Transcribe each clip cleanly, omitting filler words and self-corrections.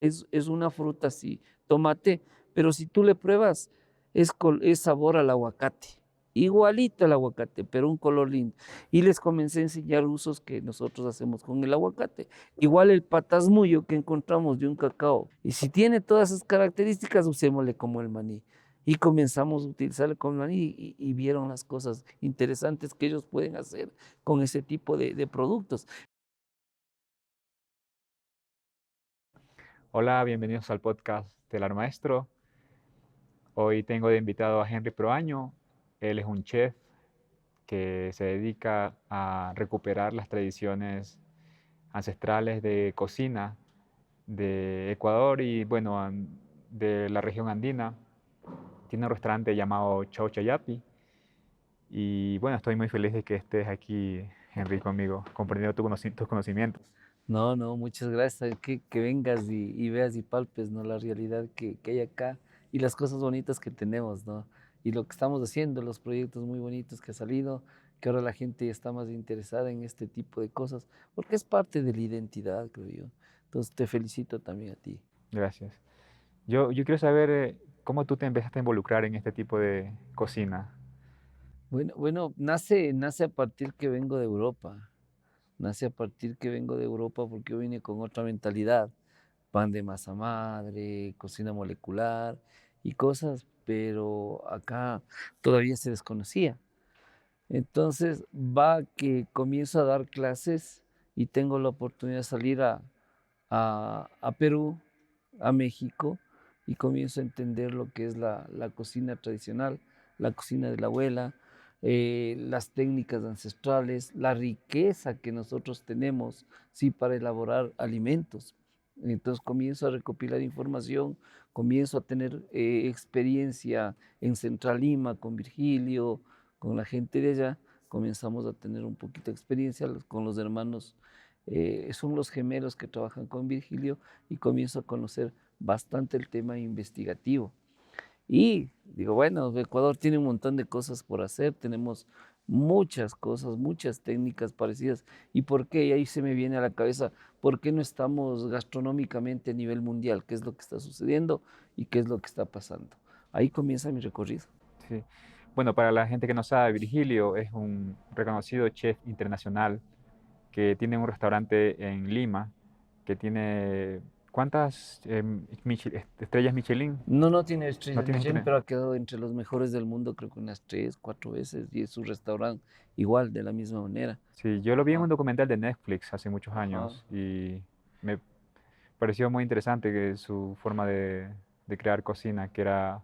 Es una fruta así, tomate, pero si tú le pruebas, es sabor al aguacate, igualito al aguacate, pero un color lindo. Y les comencé a enseñar usos que nosotros hacemos con el aguacate. Igual el patasmuyo que encontramos de un cacao. Y si tiene todas esas características, usémosle como el maní. Y comenzamos a utilizarle como maní y vieron las cosas interesantes que ellos pueden hacer con ese tipo de productos. Hola, bienvenidos al podcast del Lar Maestro. Hoy tengo de invitado a Henry Proaño. Él es un chef que se dedica a recuperar las tradiciones ancestrales de cocina de Ecuador y bueno, de la región andina. Tiene un restaurante llamado Chau Chayapi y bueno, estoy muy feliz de que estés aquí, Henry, conmigo, comprendiendo tus conocimientos. No, no, muchas gracias. Que vengas y veas y palpes, ¿no? La realidad que hay acá y las cosas bonitas que tenemos, ¿no? Y lo que estamos haciendo, los proyectos muy bonitos que ha salido, que ahora la gente está más interesada en este tipo de cosas, porque es parte de la identidad, creo yo. Entonces te felicito también a ti. Gracias. Yo quiero saber cómo tú te empezaste a involucrar en este tipo de cocina. Bueno, nace a partir que vengo de Europa. Nace a partir que vengo de Europa porque yo vine con otra mentalidad. Pan de masa madre, cocina molecular y cosas, pero acá todavía se desconocía. Entonces va que comienzo a dar clases y tengo la oportunidad de salir a Perú, a México, y comienzo a entender lo que es la cocina tradicional, la cocina de la abuela, las técnicas ancestrales, la riqueza que nosotros tenemos, sí, para elaborar alimentos. Entonces comienzo a recopilar información, comienzo a tener experiencia en Central Lima con Virgilio, con la gente de allá, comenzamos a tener un poquito de experiencia con los hermanos, son los gemelos que trabajan con Virgilio y comienzo a conocer bastante el tema investigativo. Y digo, bueno, Ecuador tiene un montón de cosas por hacer, tenemos muchas cosas, muchas técnicas parecidas. ¿Y por qué? Y ahí se me viene a la cabeza, ¿por qué no estamos gastronómicamente a nivel mundial? ¿Qué es lo que está sucediendo y qué es lo que está pasando? Ahí comienza mi recorrido. Sí. Bueno, para la gente que no sabe, Virgilio es un reconocido chef internacional que tiene un restaurante en Lima que tiene ¿cuántas estrellas Michelin? No tiene No estrellas tiene Michelin, estrellas. pero ha quedado entre los mejores del mundo, creo que unas 3, 4 veces, y es su restaurante igual, de la misma manera. Sí, yo lo vi en un Ajá, documental de Netflix hace muchos ajá. años y me pareció muy interesante que su forma de crear cocina, que era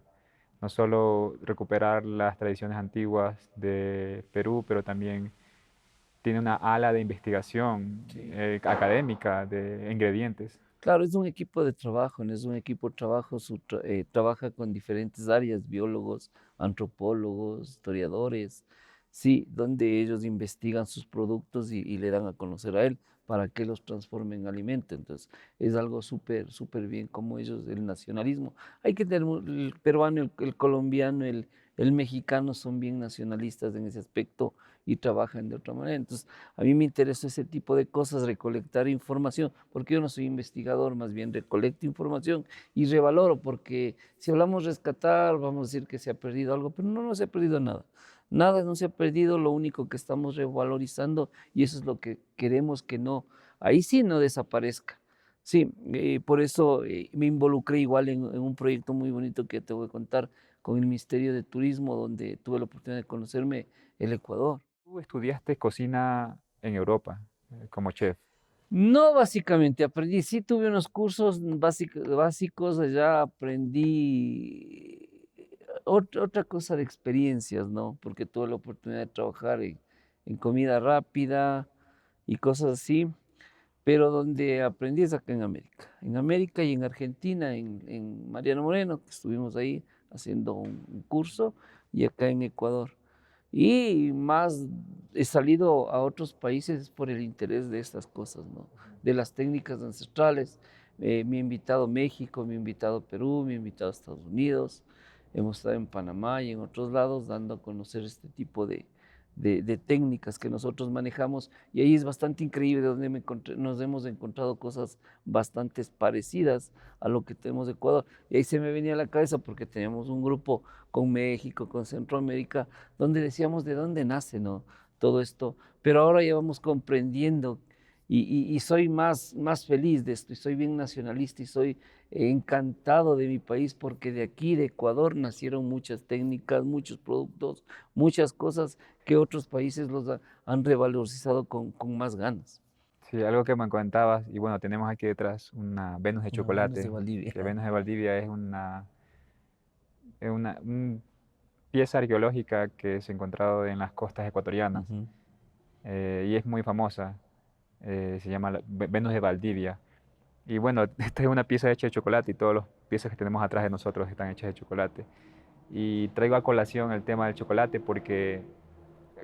no solo recuperar las tradiciones antiguas de Perú, pero también tiene una ala de investigación Sí. académica de ingredientes. Claro, es un equipo de trabajo, no es un equipo de trabajo, trabaja con diferentes áreas, biólogos, antropólogos, historiadores, sí, donde ellos investigan sus productos y le dan a conocer a él para que los transforme en alimento. Entonces, es algo súper, súper bien como ellos, el nacionalismo. Hay que tener, el peruano, el colombiano, el mexicano son bien nacionalistas en ese aspecto y trabajan de otra manera. Entonces, a mí me interesa ese tipo de cosas, recolectar información, porque yo no soy investigador, más bien recolecto información y revaloro, porque si hablamos rescatar, vamos a decir que se ha perdido algo, pero no se ha perdido nada. Nada no se ha perdido, lo único que estamos revalorizando y eso es lo que queremos que no, ahí sí no desaparezca. Sí, por eso me involucré igual en un proyecto muy bonito que te voy a contar con el Ministerio de Turismo, donde tuve la oportunidad de conocerme el Ecuador. Tú estudiaste cocina en Europa como chef. No, básicamente aprendí, sí tuve unos cursos básicos, allá aprendí otra cosa de experiencias, ¿no? Porque tuve la oportunidad de trabajar en comida rápida y cosas así, pero donde aprendí es acá en América y en Argentina, en Mariano Moreno, que estuvimos ahí haciendo un curso, y acá en Ecuador. Y más he salido a otros países por el interés de estas cosas, ¿no? De las técnicas ancestrales. Me ha invitado México, me ha invitado Perú, me ha invitado Estados Unidos. Hemos estado en Panamá y en otros lados dando a conocer este tipo de técnicas que nosotros manejamos y ahí es bastante increíble donde nos hemos encontrado cosas bastante parecidas a lo que tenemos de Ecuador. Y ahí se me venía a la cabeza porque teníamos un grupo con México, con Centroamérica, donde decíamos de dónde nace, ¿no? Todo esto, pero ahora ya vamos comprendiendo y soy más feliz de esto y soy bien nacionalista y soy encantado de mi país porque de aquí, de Ecuador, nacieron muchas técnicas, muchos productos, muchas cosas que otros países han revalorizado con más ganas. Sí, algo que me comentabas, y bueno, tenemos aquí detrás una Venus de Una Venus de chocolate, Valdivia. que Venus de Valdivia es una pieza arqueológica que se ha encontrado en las costas ecuatorianas Ujú. y es muy famosa. Se llama Venus de Valdivia. Y bueno, esta es una pieza hecha de chocolate y todas las piezas que tenemos atrás de nosotros están hechas de chocolate. Y traigo a colación el tema del chocolate porque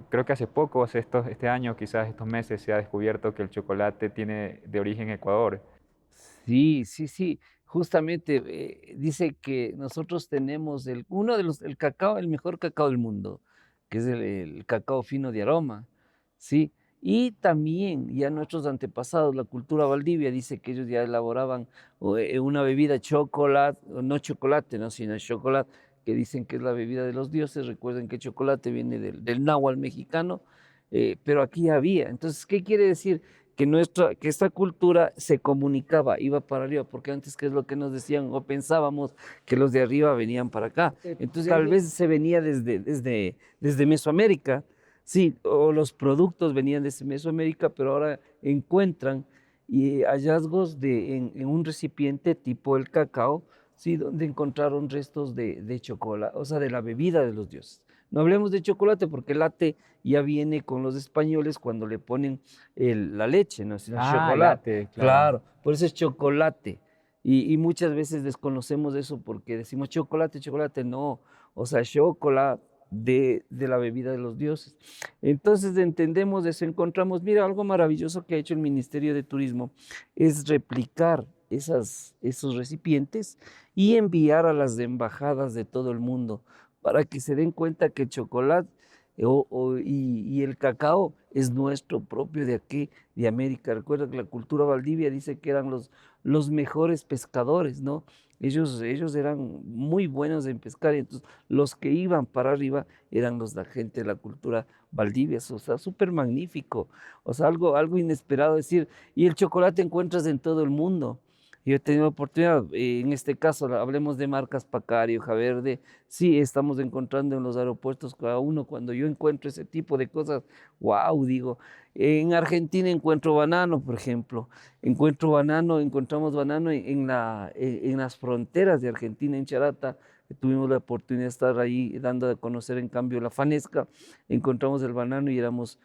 creo que hace poco, este año, quizás estos meses, se ha descubierto que el chocolate tiene de origen Ecuador. Sí, sí, sí. Justamente dice que nosotros tenemos uno de el cacao, el mejor cacao del mundo, que es el cacao fino de aroma, ¿sí? Y también ya nuestros antepasados, la cultura Valdivia, dice que ellos ya elaboraban una bebida chocolate, no chocolate, no, sino chocolate, que dicen que es la bebida de los dioses. Recuerden que chocolate viene del náhuatl mexicano, pero aquí había. Entonces, ¿qué quiere decir? Que esta cultura se comunicaba, iba para arriba, porque antes, ¿qué es lo que nos decían? O pensábamos que los de arriba venían para acá. Entonces, tal vez se venía desde Mesoamérica, sí, o los productos venían desde Mesoamérica, pero ahora encuentran hallazgos en un recipiente tipo el cacao, sí, donde encontraron restos de chocolate, o sea, de la bebida de los dioses. No hablemos de chocolate porque el latte ya viene con los españoles cuando le ponen la leche, ¿no? Sino Ah, chocolate. latte, claro. Claro, por eso es chocolate. Y muchas veces desconocemos eso porque decimos chocolate, chocolate, no. O sea, chocolate de la bebida de los dioses. Entonces entendemos eso, encontramos, mira, algo maravilloso que ha hecho el Ministerio de Turismo es replicar esos recipientes y enviar a las embajadas de todo el mundo para que se den cuenta que el chocolate y el cacao es nuestro propio de aquí, de América. Recuerda que la cultura Valdivia dice que eran los mejores pescadores, ¿no? Ellos eran muy buenos en pescar, y entonces los que iban para arriba eran la gente de la cultura Valdivia, o sea, súper magnífico, o sea, algo inesperado decir, y el chocolate encuentras en todo el mundo. Yo he tenido oportunidad, en este caso, hablemos de marcas Pacari, Hoja Verde, sí, estamos encontrando en los aeropuertos cada uno, cuando yo encuentro ese tipo de cosas, wow, digo, en Argentina encuentro banano, por ejemplo, encontramos banano en las fronteras de Argentina, en Charata, tuvimos la oportunidad de estar ahí dando a conocer en cambio la Fanesca, encontramos el banano y éramos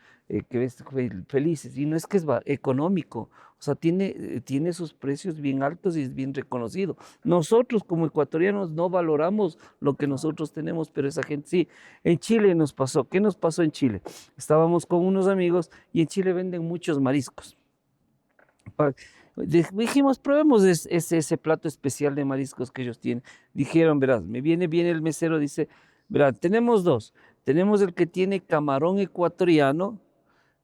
felices, y no es que es económico, o sea, tiene sus precios bien altos y es bien reconocido. Nosotros como ecuatorianos no valoramos lo que nosotros tenemos, pero esa gente sí. En Chile nos pasó. ¿Qué nos pasó en Chile? Estábamos con unos amigos y en Chile venden muchos mariscos. Pa- Dijimos, probemos ese plato especial de mariscos que ellos tienen. Dijeron, verás, me viene bien el mesero, dice, verás, tenemos dos. Tenemos el que tiene camarón ecuatoriano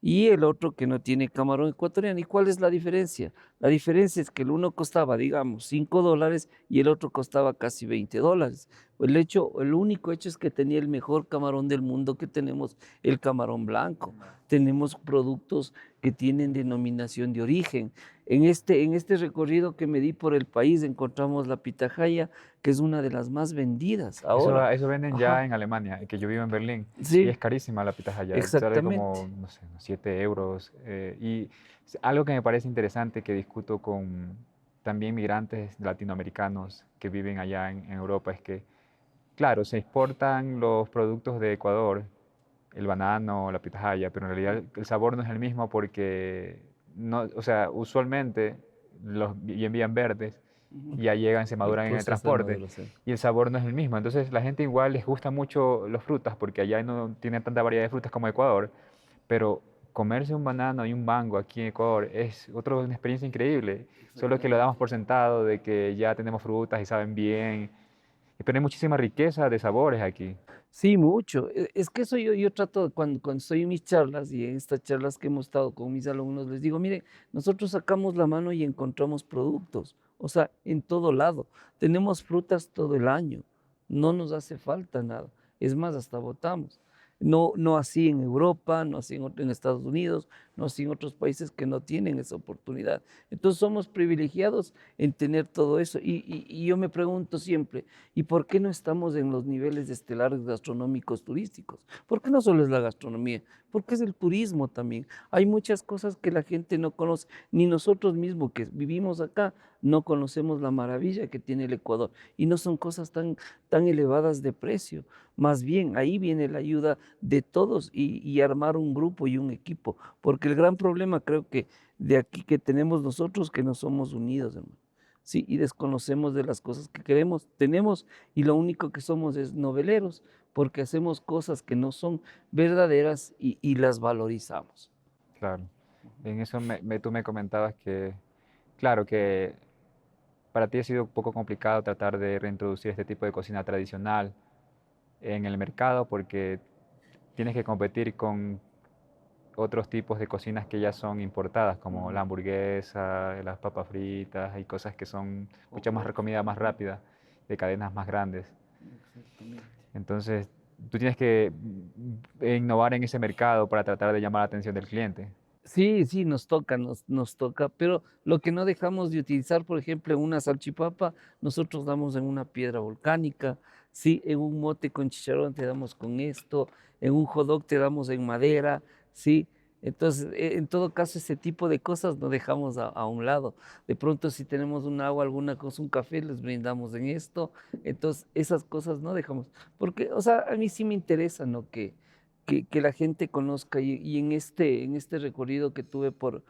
y el otro que no tiene camarón ecuatoriano. ¿Y cuál es la diferencia? La diferencia es que el uno costaba, digamos, $5 y el otro costaba casi $20. El único hecho es que tenía el mejor camarón del mundo que tenemos, el camarón blanco. Tenemos productos que tienen denominación de origen. En este recorrido que me di por el país encontramos la pitahaya, que es una de las más vendidas ahora. Eso venden ya Ajá, en Alemania, que yo vivo en Berlín, y sí, es carísima la pitahaya, sale como, exactamente. no sé, unos 7 euros. Y algo que me parece interesante que discuto con también migrantes latinoamericanos que viven allá en Europa es que, claro, se exportan los productos de Ecuador, el banano, la pitahaya, pero en realidad el sabor no es el mismo porque, no, o sea, usualmente los envían verdes Ujú. y ya llegan, se El maduran en el proceso de transporte maduración. y el sabor no es el mismo. Entonces la gente igual les gusta mucho las frutas porque allá no tienen tanta variedad de frutas como Ecuador, pero comerse un banano y un mango aquí en Ecuador es una experiencia increíble, solo que lo Exactamente. damos por sentado de que ya tenemos frutas y saben bien Pero hay muchísima riqueza de sabores aquí. Sí, mucho. Es que eso yo trato, cuando estoy en mis charlas y en estas charlas que hemos estado con mis alumnos, les digo, miren, nosotros sacamos la mano y encontramos productos, o sea, en todo lado. Tenemos frutas todo el año, no nos hace falta nada. Es más, hasta botamos. No, no así en Europa, no así en Estados Unidos, no así en otros países que no tienen esa oportunidad. Entonces somos privilegiados en tener todo eso. Y yo me pregunto siempre, ¿y por qué no estamos en los niveles estelares gastronómicos turísticos? ¿Por qué no solo es la gastronomía? Porque es el turismo también. Hay muchas cosas que la gente no conoce, ni nosotros mismos que vivimos acá no conocemos la maravilla que tiene el Ecuador. Y no son cosas tan elevadas de precio. Más bien, ahí viene la ayuda de todos y armar un grupo y un equipo. Porque el gran problema creo que de aquí que tenemos nosotros, que no somos unidos, hermano. Sí, y desconocemos de las cosas que queremos, tenemos, y lo único que somos es noveleros, porque hacemos cosas que no son verdaderas y las valorizamos. Claro. En eso tú me comentabas que, claro, que para ti ha sido un poco complicado tratar de reintroducir este tipo de cocina tradicional en el mercado porque tienes que competir con otros tipos de cocinas que ya son importadas, como la hamburguesa, las papas fritas, y cosas que son mucho más comida más rápida, de cadenas más grandes. Exactamente. Entonces, tú tienes que innovar en ese mercado para tratar de llamar la atención del cliente. Sí, sí, nos toca, pero lo que no dejamos de utilizar, por ejemplo, en una salchipapa, nosotros damos en una piedra volcánica, sí, en un mote con chicharrón te damos con esto, en un hot dog te damos en madera, sí. Entonces, en todo caso, ese tipo de cosas no dejamos a un lado. De pronto, si tenemos un agua, alguna cosa, un café, les brindamos en esto. Entonces, esas cosas no dejamos. Porque, o sea, a mí sí me interesa, ¿no? Que la gente conozca y en este recorrido que tuve por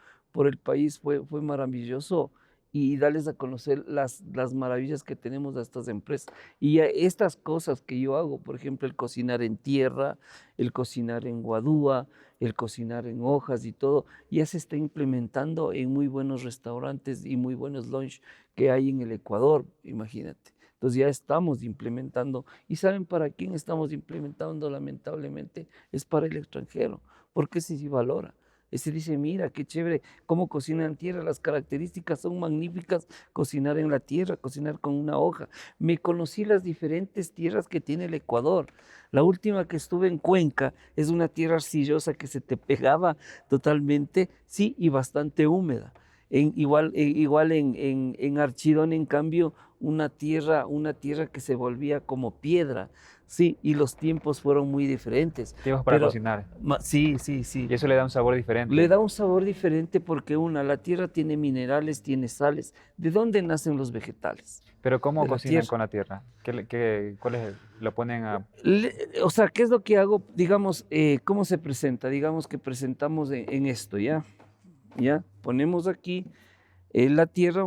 el país fue maravilloso y darles a conocer las maravillas que tenemos de estas empresas. Y estas cosas que yo hago, por ejemplo, el cocinar en tierra, el cocinar en guadúa, el cocinar en hojas y todo, ya se está implementando en muy buenos restaurantes y muy buenos lunch que hay en el Ecuador, imagínate. Entonces ya estamos implementando. ¿Y saben para quién estamos implementando? Lamentablemente es para el extranjero, porque ese sí valora. Ese dice, mira, qué chévere, cómo cocina en tierra, las características son magníficas, cocinar en la tierra, cocinar con una hoja. Me conocí las diferentes tierras que tiene el Ecuador. La última que estuve en Cuenca es una tierra arcillosa que se te pegaba totalmente, sí, y bastante húmeda. Igual en Archidón, en cambio, una tierra que se volvía como piedra, sí, y los tiempos fueron muy diferentes. Tiempos para Pero cocinar. sí, sí, sí. Y eso le da un sabor Le diferente. da un sabor diferente porque la tierra tiene minerales, tiene sales. ¿De dónde nacen los vegetales? Pero ¿cómo De la cocinan tierra. con la tierra? ¿Cuál es lo ponen a... O sea, ¿qué es lo que hago? Digamos, ¿cómo se presenta? Digamos que presentamos en esto, ¿ya? ¿Ya? Ponemos aquí la tierra,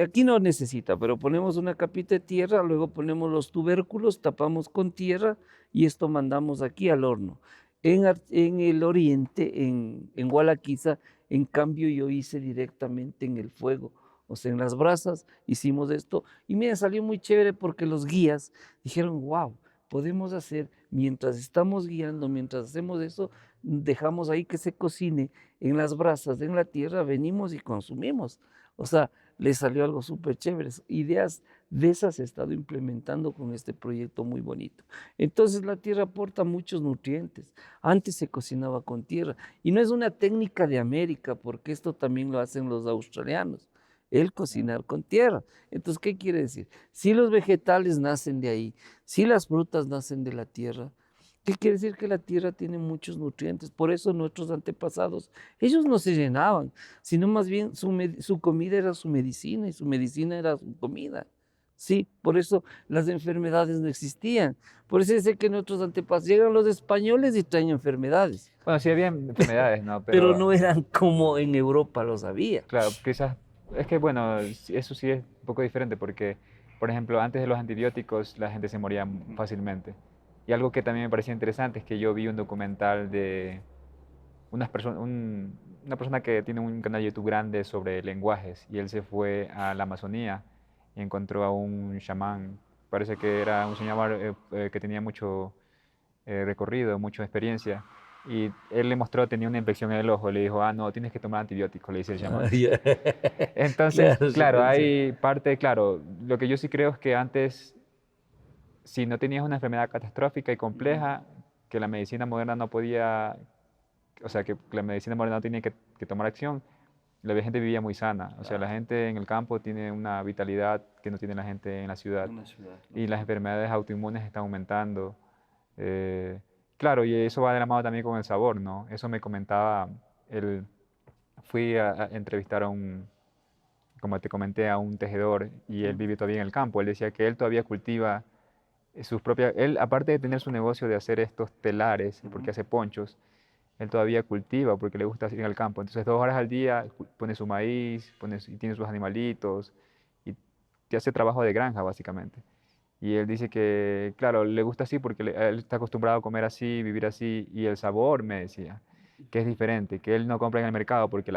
aquí no necesita, pero ponemos una capita de tierra, luego ponemos los tubérculos, tapamos con tierra y esto mandamos aquí al horno. En el oriente, en Gualaquiza, en cambio yo hice directamente en el fuego, o sea, en las brasas hicimos esto y mira, salió muy chévere porque los guías dijeron, wow, podemos hacer, mientras estamos guiando, mientras hacemos eso, dejamos ahí que se cocine en las brasas, en la tierra, venimos y consumimos. O sea, le salió algo súper chévere. Ideas de esas he estado implementando con este proyecto muy bonito. Entonces la tierra aporta muchos nutrientes. Antes se cocinaba con tierra y no es una técnica de América, porque esto también lo hacen los australianos, el cocinar con tierra. Entonces, ¿qué quiere decir? Si los vegetales nacen de ahí, si las frutas nacen de la tierra, ¿qué quiere decir? Que la tierra tiene muchos nutrientes. Por eso nuestros antepasados, ellos no se llenaban, sino más bien su comida era su medicina y su medicina era su comida. Sí, por eso las enfermedades no existían. Por eso dice que nuestros antepasados llegan los españoles y traen enfermedades, Bueno, sí había enfermedades, ¿no? pero Pero no eran como en Europa los había. claro, quizás, es que bueno, eso sí es un poco diferente porque, por ejemplo, antes de los antibióticos la gente se moría fácilmente. Y algo que también me parecía interesante es que yo vi un documental de una persona que tiene un canal de YouTube grande sobre lenguajes y él se fue a la Amazonía y encontró a un chamán parece que era un señor que tenía mucho recorrido, mucha experiencia. Y él le mostró, tenía una infección en el ojo, le dijo, ah, no, tienes que tomar antibióticos, le dice el chamán. Ah, ya. Entonces, Claro, se claro, pensó. hay parte, claro, lo que yo sí creo es que antes, si no tenías una enfermedad catastrófica y compleja, que la medicina moderna no podía, o sea, que la medicina moderna no tenía que tomar acción, la gente vivía muy sana. O sea, la Claro, gente en el campo tiene una vitalidad que no tiene la gente en la ciudad. en la ciudad, Y las lógico. enfermedades autoinmunes están aumentando. Eh, claro, y eso va de la mano también con el sabor, ¿no? Eso me comentaba, el, fui a entrevistar a un, como te comenté, a un tejedor y él Mm, vive todavía en el campo. Él decía que él todavía cultiva sus propias, él aparte de tener su negocio de hacer estos telares, ujú. porque hace ponchos, él todavía cultiva porque le gusta ir al campo. Entonces 2 horas al día pone su maíz, y tiene sus animalitos y te hace trabajo de granja básicamente. Y él dice que, claro, le gusta así porque él está acostumbrado a comer así, vivir así, y el sabor, me decía, que es diferente, que él no compra en el mercado porque,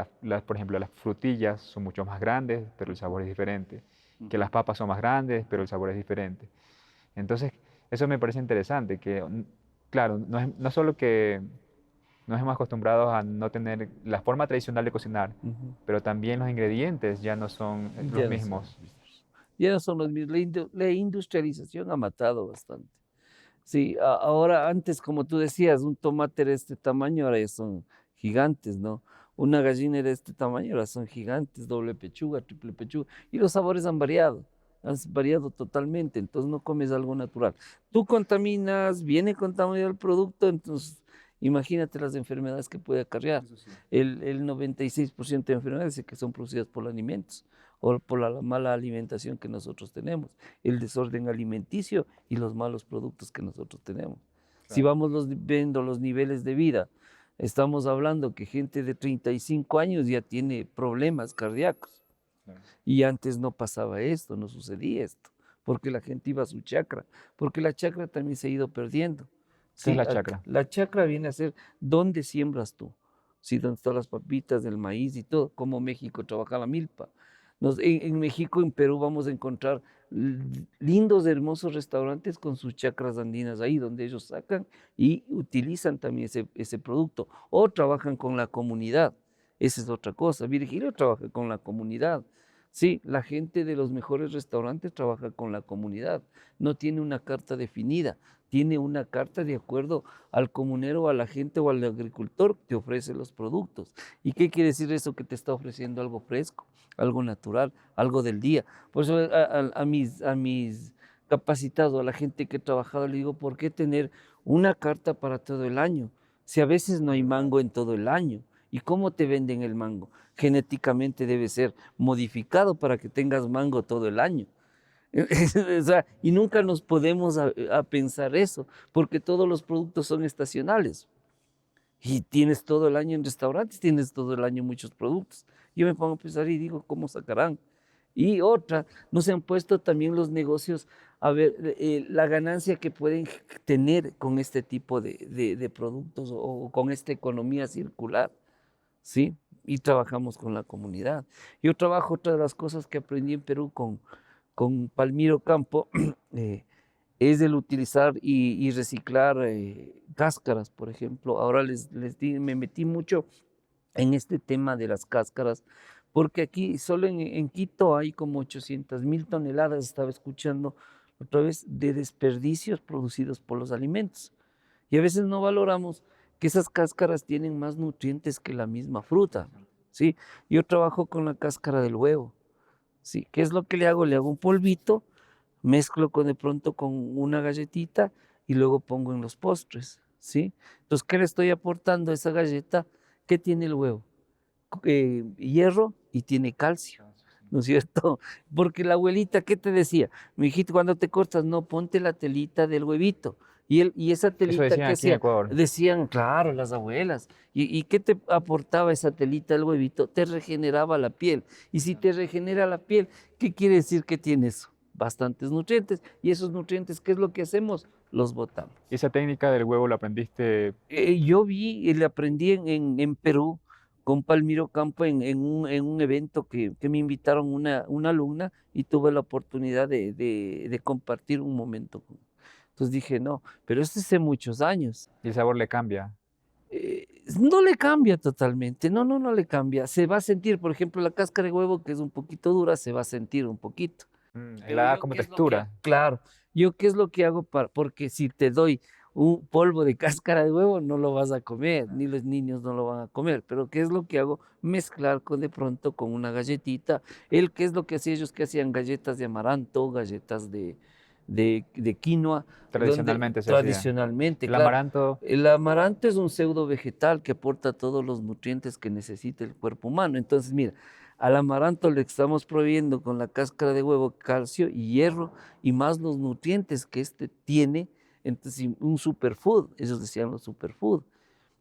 por ejemplo, las frutillas son mucho más grandes, pero el sabor es diferente, que las Ujú. papas son más grandes, pero el sabor es diferente. Entonces, eso me parece interesante, que, claro, no solo que nos hemos acostumbrado a no tener la forma tradicional de cocinar, Ujú. pero también los ingredientes ya no son los Ya no son los mismos. mismos. Ya no son los mismos. La industrialización ha matado bastante. Sí, ahora antes, como tú decías, un tomate era de este tamaño, ahora ya son gigantes, ¿no? Una gallina era de este tamaño, ahora son gigantes, doble pechuga, triple pechuga. Y los sabores han variado totalmente, entonces no comes algo natural. Tú contaminas, viene contaminado el producto, entonces imagínate las enfermedades que puede acarrear. Eso sí. El 96% de enfermedades que son producidas por alimentos o por la mala alimentación que nosotros tenemos, el desorden alimenticio y los malos productos que nosotros tenemos. Si Claro, vamos viendo los niveles de vida, estamos hablando que gente de 35 años ya tiene problemas cardíacos claro. y antes no pasaba esto, no sucedía esto, porque la gente iba a su chakra, porque la chakra también se ha ido perdiendo. ¿Qué es ¿Sí? la chacra? La chakra viene a ser dónde siembras tú, ¿sí? Donde están las papitas, el maíz y todo, como México trabaja la milpa. En México, en Perú vamos a encontrar lindos, hermosos restaurantes con sus chacras andinas ahí, donde ellos sacan y utilizan también ese producto, o trabajan con la comunidad. Esa es otra cosa. Virgilio trabaja con la comunidad. Sí, la gente de los mejores restaurantes trabaja con la comunidad. No tiene una carta definida, tiene una carta de acuerdo al comunero, a la gente o al agricultor que te ofrece los productos. ¿Y qué quiere decir eso? Que te está ofreciendo algo fresco, algo natural, algo del día. Por eso a mis capacitados, a la gente que he trabajado, le digo, ¿por qué tener una carta para todo el año? Si a veces no hay mango en todo el año. ¿Y cómo te venden el mango? Genéticamente debe ser modificado para que tengas mango todo el año. O sea, y nunca nos podemos a pensar eso, porque todos los productos son estacionales. Y tienes todo el año en restaurantes, tienes todo el año muchos productos. Yo me pongo a pensar y digo, ¿cómo sacarán? Y otra, no se han puesto también los negocios a ver la ganancia que pueden tener con este tipo de productos o con esta economía circular, ¿sí? Y trabajamos con la comunidad. Yo trabajo, otra de las cosas que aprendí en Perú con Palmiro Campo, es el utilizar y reciclar cáscaras, por ejemplo. Ahora me metí mucho en este tema de las cáscaras, porque aquí solo en Quito hay como 800.000 toneladas, estaba escuchando otra vez, de desperdicios producidos por los alimentos. Y a veces no valoramos que esas cáscaras tienen más nutrientes que la misma fruta, ¿sí? Yo trabajo con la cáscara del huevo, ¿sí? ¿Qué es lo que le hago? Le hago un polvito, mezclo de pronto con una galletita y luego pongo en los postres, ¿sí? Entonces, ¿qué le estoy aportando a esa galleta? ¿Qué tiene el huevo? Hierro y tiene calcio, ¿no es cierto? Porque la abuelita, ¿qué te decía? Mi hijito, cuando te cortas, no, ponte la telita del huevito. Y esa Eso telita, decían ¿qué aquí en hacía? Ecuador. Decían, claro, las abuelas. ¿Y qué te aportaba esa telita del huevito? Te regeneraba la piel. Y si te regenera la piel, ¿qué quiere decir que tienes? Bastantes nutrientes. Y esos nutrientes, ¿qué es lo que hacemos? Los botamos. ¿Esa técnica del huevo la aprendiste? Yo vi y le aprendí en Perú con Palmiro Campo en un evento que me invitaron una alumna y tuve la oportunidad de compartir un momento con. Entonces dije: "No", pero esto hace muchos años. Y el sabor le cambia. No le cambia totalmente, no le cambia. Se va a sentir, por ejemplo, la cáscara de huevo, que es un poquito dura, se va a sentir un poquito. Le Pero da yo, como ¿qué es lo que textura. claro, yo, ¿qué es lo que hago para? Porque si te doy un polvo de cáscara de huevo, no lo vas a comer, ni los niños no lo van a comer, pero ¿qué es lo que hago? Mezclar con de pronto con una galletita. ¿Qué es lo que hacía ellos? Que hacían galletas de amaranto, galletas de quinoa, donde Tradicionalmente se hacía. tradicionalmente, El claro. amaranto, El amaranto es un pseudo vegetal que aporta todos los nutrientes que necesita el cuerpo humano. Entonces, mira, al amaranto le estamos proveyendo con la cáscara de huevo calcio y hierro y más los nutrientes que este tiene. Entonces, un superfood, ellos decían los superfood,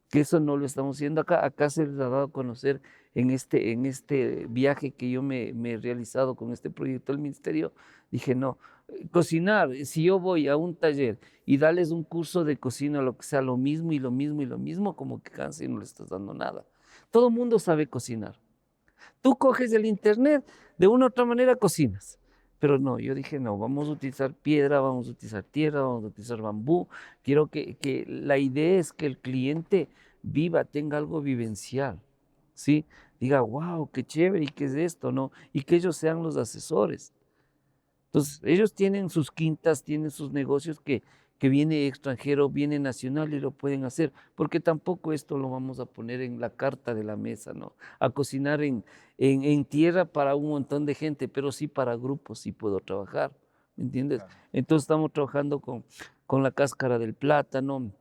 que eso no lo estamos haciendo acá. Acá se les ha dado a conocer en este viaje que yo me he realizado con este proyecto del ministerio. Dije, no, cocinar, si yo voy a un taller y darles un curso de cocina, lo que sea, lo mismo y lo mismo y lo mismo, como que cansa y no le estás dando nada. Todo el mundo sabe cocinar. Tú coges el internet, de una u otra manera cocinas. Pero no, yo dije, no, vamos a utilizar piedra, vamos a utilizar tierra, vamos a utilizar bambú. Quiero que la idea es que el cliente viva, tenga algo vivencial, ¿sí? Diga, wow, qué chévere, ¿y qué es esto, no? Y que ellos sean los asesores. Entonces, ellos tienen sus quintas, tienen sus negocios que viene extranjero, viene nacional y lo pueden hacer, porque tampoco esto lo vamos a poner en la carta de la mesa, ¿no? A cocinar en tierra para un montón de gente, pero sí para grupos, sí puedo trabajar, ¿me entiendes? claro. Entonces estamos trabajando con la cáscara del plátano,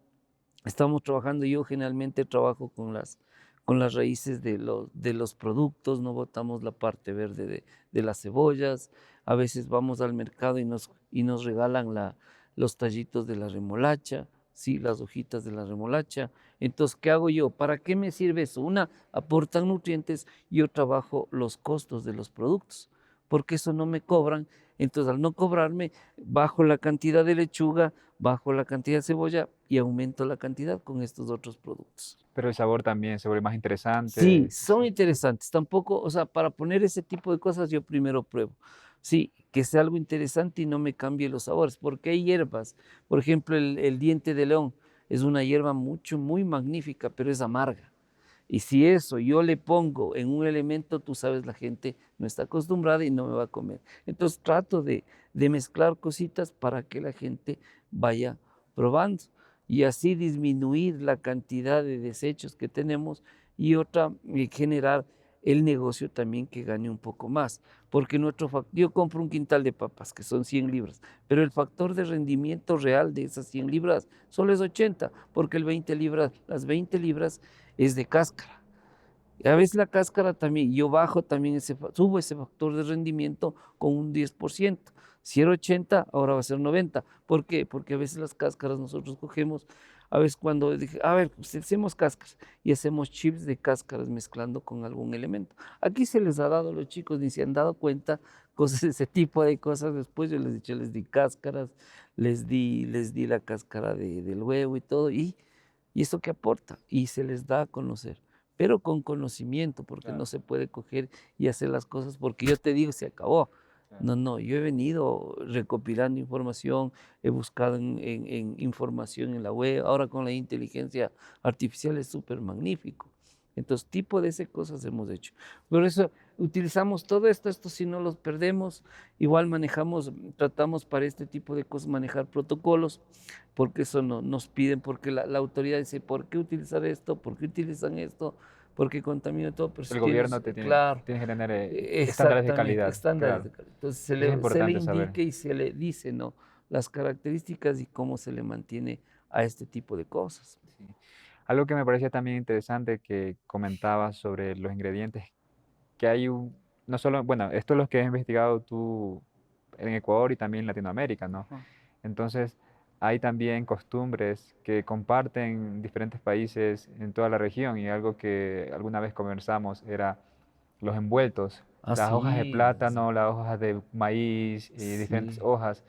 estamos trabajando, yo generalmente trabajo con las raíces de los productos, no botamos la parte verde de las cebollas, a veces vamos al mercado y nos regalan los tallitos de la remolacha, sí, las hojitas de la remolacha. Entonces, ¿qué hago yo? ¿Para qué me sirve eso? Una, aportan nutrientes, yo trabajo los costos de los productos, porque eso no me cobran. Entonces, al no cobrarme, bajo la cantidad de lechuga, bajo la cantidad de cebolla y aumento la cantidad con estos otros productos. Pero el sabor también se vuelve más Sí, interesante. son interesantes. Tampoco, o sea, para poner ese tipo de cosas yo primero pruebo. Sí, que sea algo interesante y no me cambie los sabores, porque hay hierbas. Por ejemplo, el diente de león es una hierba muy magnífica, pero es amarga. Y si eso yo le pongo en un elemento, tú sabes, la gente no está acostumbrada y no me va a comer. Entonces trato de mezclar cositas para que la gente vaya probando y así disminuir la cantidad de desechos que tenemos y otra, generar el negocio también que gane un poco más. Porque yo compro un quintal de papas que son 100 libras, pero el factor de rendimiento real de esas 100 libras solo es 80, porque las 20 libras es de cáscara. Y a veces la cáscara también, yo bajo también subo ese factor de rendimiento con un 10%. Si era 80, ahora va a ser 90. ¿Por qué? Porque a veces las cáscaras nosotros cogemos, a veces cuando dije, a ver, pues hacemos cáscaras y hacemos chips de cáscaras mezclando con algún elemento. Aquí se les ha dado a los chicos, ni se han dado cuenta, cosas, ese tipo de cosas. Después yo les di cáscaras, les di la cáscara del huevo y todo, y eso que aporta, y se les da a conocer, pero con conocimiento, porque no Claro, se puede coger y hacer las cosas porque yo te digo, se acabó. claro. No, yo he venido recopilando información, he buscado en información en la web, ahora con la inteligencia artificial es súper magnífico. Entonces, tipo de esas cosas hemos hecho. Por eso utilizamos todo esto si no los perdemos, igual manejamos, tratamos para este tipo de cosas manejar protocolos, porque eso no, nos piden, porque la autoridad dice, ¿por qué utilizar esto? ¿Por qué utilizan esto? Porque contamina todo, pero si El tienes, gobierno te claro, tiene que tener estándares de exactamente, calidad, estándares claro. de calidad. Entonces Eso es se le importante saber. indica y se le dice, ¿no? Las características y cómo se le mantiene a este tipo de cosas. Sí. Algo que me parecía también interesante que comentabas sobre los ingredientes, que hay no solo, bueno, esto es lo que has investigado tú en Ecuador y también en Latinoamérica, ¿no? Ajá. Entonces, hay también costumbres que comparten diferentes países en toda la región y algo que alguna vez conversamos era los envueltos, Ah, las hojas de sí, plátano, las hojas de maíz y diferentes sí. hojas.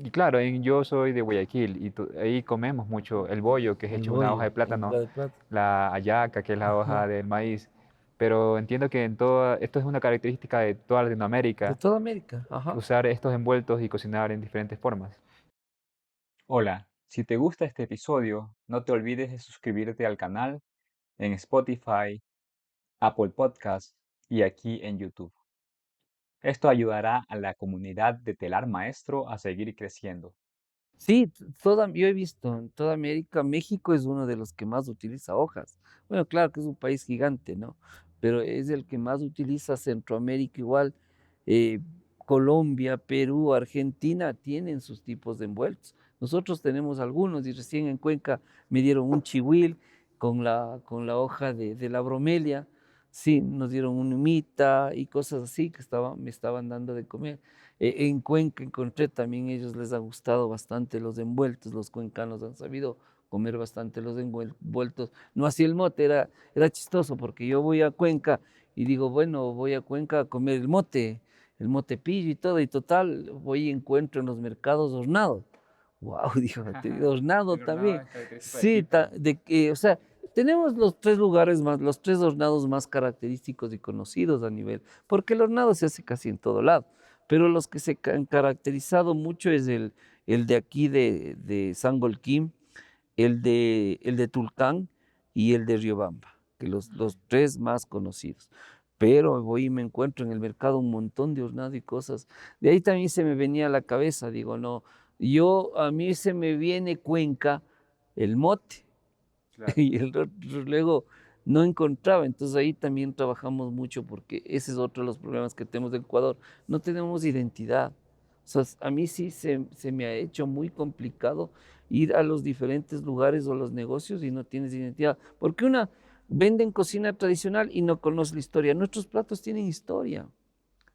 Y claro, yo soy de Guayaquil y ahí comemos mucho el bollo, que es El hecho una hoja bollo, de el plátano, hoja de plata. la hallaca, que es la Ajá. hoja del maíz. Pero entiendo que esto es una característica de toda De Latinoamérica, toda América. Ajá. usar estos envueltos y cocinar en diferentes formas. Hola, si te gusta este episodio, no te olvides de suscribirte al canal en Spotify, Apple Podcasts y aquí en YouTube. Esto ayudará a la comunidad de Telar Maestro a seguir creciendo. Sí, yo he visto en toda América, México es uno de los que más utiliza hojas. Bueno, claro que es un país gigante, ¿no? Pero es el que más utiliza Centroamérica igual. eh, Colombia, Perú, Argentina tienen sus tipos de envueltos. Nosotros tenemos algunos y recién en Cuenca me dieron un chihuil con la hoja de la bromelia. Sí, nos dieron un humita y cosas así que me estaban dando de comer. En Cuenca encontré también, ellos les ha gustado bastante los envueltos, los cuencanos han sabido comer bastante los envueltos. No así el mote, era chistoso porque yo voy a Cuenca y digo, bueno, voy a Cuenca a comer el mote pillo y todo, y total, voy y encuentro en los mercados hornado. Wow, dijo, hornado El hornado también. es característico de Sí, Quito. o sea, tenemos los tres lugares más, los tres hornados más característicos y conocidos a nivel, porque el hornado se hace casi en todo lado, pero los que se han caracterizado mucho es el de aquí de Sangolquim, el de Tulcán y el de Riobamba, que los tres más conocidos. Pero voy y me encuentro en el mercado un montón de hornado y cosas. De ahí también se me venía a la cabeza, digo, no, a mí se me viene Cuenca el mote, Claro. y el otro luego no encontraba. Entonces ahí también trabajamos mucho porque ese es otro de los problemas que tenemos en Ecuador. No tenemos identidad. O sea, a mí sí se me ha hecho muy complicado ir a los diferentes lugares o los negocios y no tienes identidad. Porque venden cocina tradicional y no conoce la historia. Nuestros platos tienen historia.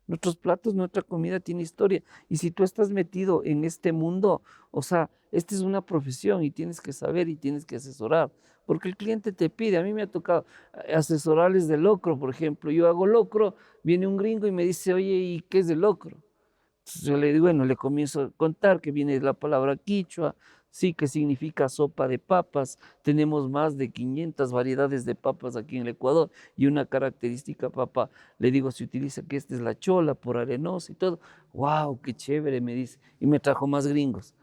Nuestros platos, nuestra comida tiene historia. Y si tú estás metido en este mundo, o sea, esta es una profesión y tienes que saber y tienes que asesorar, porque el cliente te pide. A mí me ha tocado asesorarles de locro, por ejemplo. Yo hago locro, viene un gringo y me dice, oye, ¿y qué es de locro? Entonces yo le digo, bueno, le comienzo a contar que viene de la palabra quichua, sí, que significa sopa de papas. Tenemos más de 500 variedades de papas aquí en el Ecuador y una característica papa, le digo, se utiliza que esta es la chola por arenosa y todo. ¡Wow! ¡Qué chévere! Me dice. Y me trajo más gringos.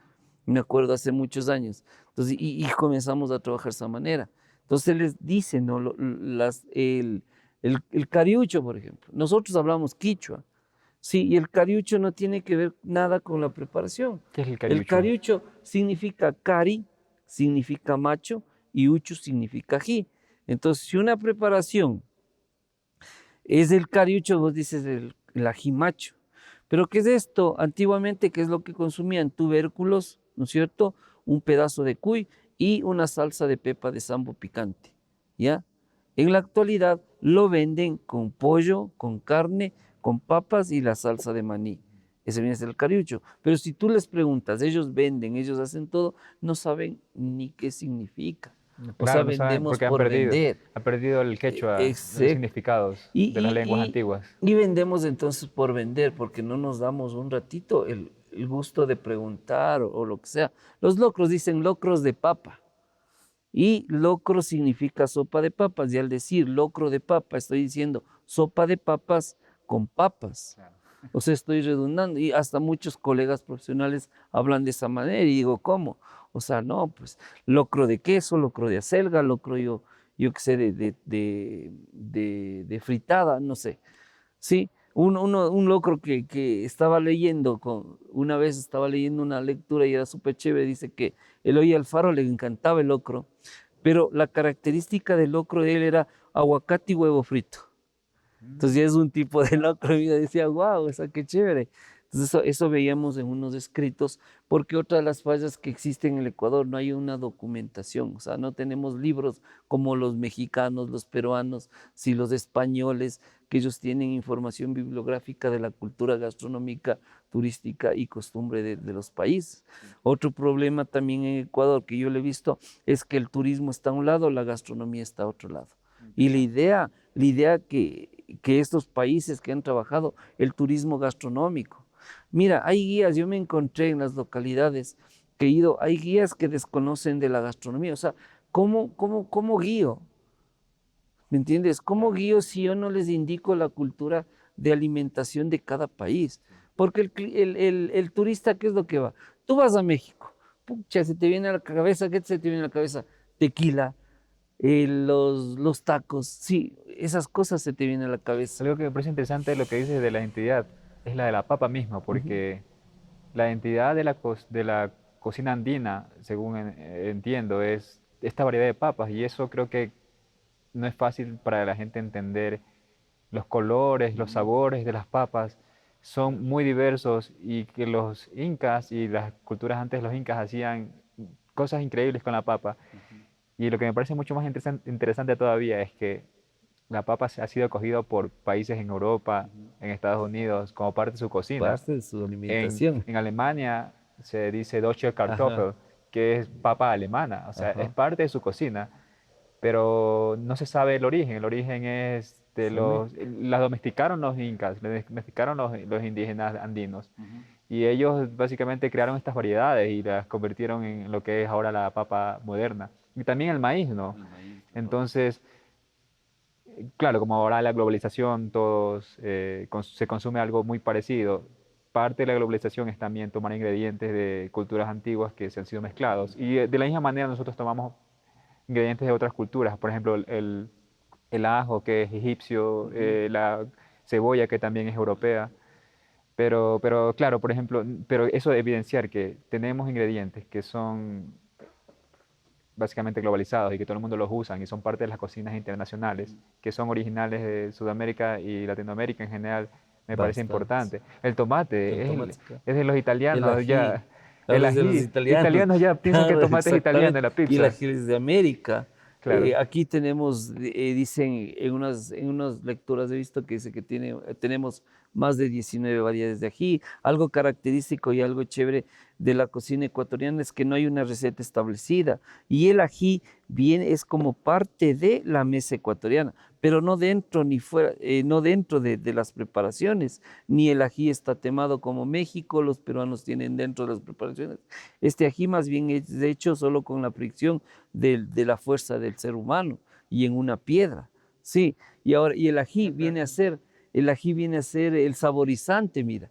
Me acuerdo hace muchos años. Entonces, y comenzamos a trabajar de esa manera. Entonces les dicen, ¿no? El cariucho, por ejemplo. Nosotros hablamos quichua. Sí, y el cariucho no tiene que ver nada con la preparación. ¿Qué es el El cariucho? cariucho significa cari, significa macho, y uchu significa ají. Entonces, si una preparación es el cariucho, vos dices el ají macho. Pero ¿qué es esto? Antiguamente, ¿qué es lo que consumían? Tubérculos, ¿no es cierto? Un pedazo de cuy y una salsa de pepa de sambo picante, ¿ya? En la actualidad lo venden con pollo, con carne, con papas y la salsa de maní. Ese viene a ser el cariucho. Pero si tú les preguntas, ellos venden, ellos hacen todo, no saben ni qué significa. O sea, Claro, no saben vendemos porque por vender. ha perdido el quechua, los Exacto. significados Y, de las lenguas y, antiguas. y vendemos entonces por vender, porque no nos damos un ratito el gusto de preguntar o lo que sea. Los locros dicen locros de papa. Y locro significa sopa de papas. Y al decir locro de papa, estoy diciendo sopa de papas con papas. Claro. O sea, estoy redundando. Y hasta muchos colegas profesionales hablan de esa manera. Y digo, ¿cómo? O sea, no, pues locro de queso, locro de acelga, locro yo qué sé, de fritada, no sé. Sí, un locro que estaba leyendo, una vez estaba leyendo una lectura y era súper chévere, dice que Eloy Alfaro le encantaba el locro, pero la característica del locro de él era aguacate y huevo frito. Entonces ya es un tipo de locro y yo decía, wow, o sea, qué chévere. Entonces eso veíamos en unos escritos, porque otra de las fallas que existen en el Ecuador, no hay una documentación, o sea, no tenemos libros como los mexicanos, los peruanos, si los españoles, que ellos tienen información bibliográfica de la cultura gastronómica, turística y costumbre de los países. Otro problema también en Ecuador que yo le he visto es que el turismo está a un lado, la gastronomía está a otro lado. Y la idea que estos países que han trabajado el turismo gastronómico. Mira, hay guías, yo me encontré en las localidades que he ido, hay guías que desconocen de la gastronomía. O sea, ¿cómo guío? ¿Me entiendes? ¿Cómo guío si yo no les indico la cultura de alimentación de cada país? Porque el turista, ¿qué es lo que va? Tú vas a México, pucha, se te viene a la cabeza, ¿qué se te viene a la cabeza? Tequila, los tacos, sí, esas cosas se te vienen a la cabeza. Algo que me parece interesante de lo que dices de la identidad es la de la papa misma, Ujú. porque la identidad de de la cocina andina, según entiendo, es esta variedad de papas y eso creo que no es fácil para la gente entender los colores, los sabores de las papas son muy diversos y que los incas y las culturas antes de los incas hacían cosas increíbles con la papa. Y lo que me parece mucho más interesante todavía es que la papa ha sido cogida por países en Europa, en Estados Unidos, como parte de su cocina. Parte de su alimentación. En Alemania se dice Deutsche Ajá, Kartoffel, que es papa alemana, o sea, es ajá. parte de su cocina, pero no se sabe el origen. El origen es de Fue. las domesticaron los incas, las domesticaron los indígenas andinos. Y ellos básicamente crearon estas variedades y las convirtieron en lo que es ahora la papa moderna. Y también el maíz, ¿no? Entonces, claro, como ahora la globalización, todos se consume algo muy parecido. Parte de la globalización es también tomar ingredientes de culturas antiguas que se han sido mezclados. Y de la misma manera nosotros tomamos ingredientes de otras culturas. Por ejemplo, el ajo, que es egipcio, la cebolla, que también es europea. Pero claro, por ejemplo, pero eso de evidenciar que tenemos ingredientes que son básicamente globalizados y que todo el mundo los usan y son parte de las cocinas internacionales, que son originales de Sudamérica y Latinoamérica en general, me parece Bastante. importante. El tomate El tomate, claro. es de los El italianos ají. ya. El Ahora es de los ají, italianos. italianos ya piensan que el Claro, tomate es italiano en exactamente. la Y el pizza. ají es de América. Claro. Aquí tenemos, dicen en unas lecturas he visto que dice que tenemos más de 19 variedades de ají. Algo característico y algo chévere de la cocina ecuatoriana es que no hay una receta establecida. Y el ají es como parte de la mesa ecuatoriana, pero no dentro ni fuera, no dentro de las preparaciones. Ni el ají está temado como México, los peruanos tienen dentro de las preparaciones. Este ají más bien es hecho solo con la fricción de la fuerza del ser humano y en una piedra. Sí, y el ají viene a ser el saborizante, mira.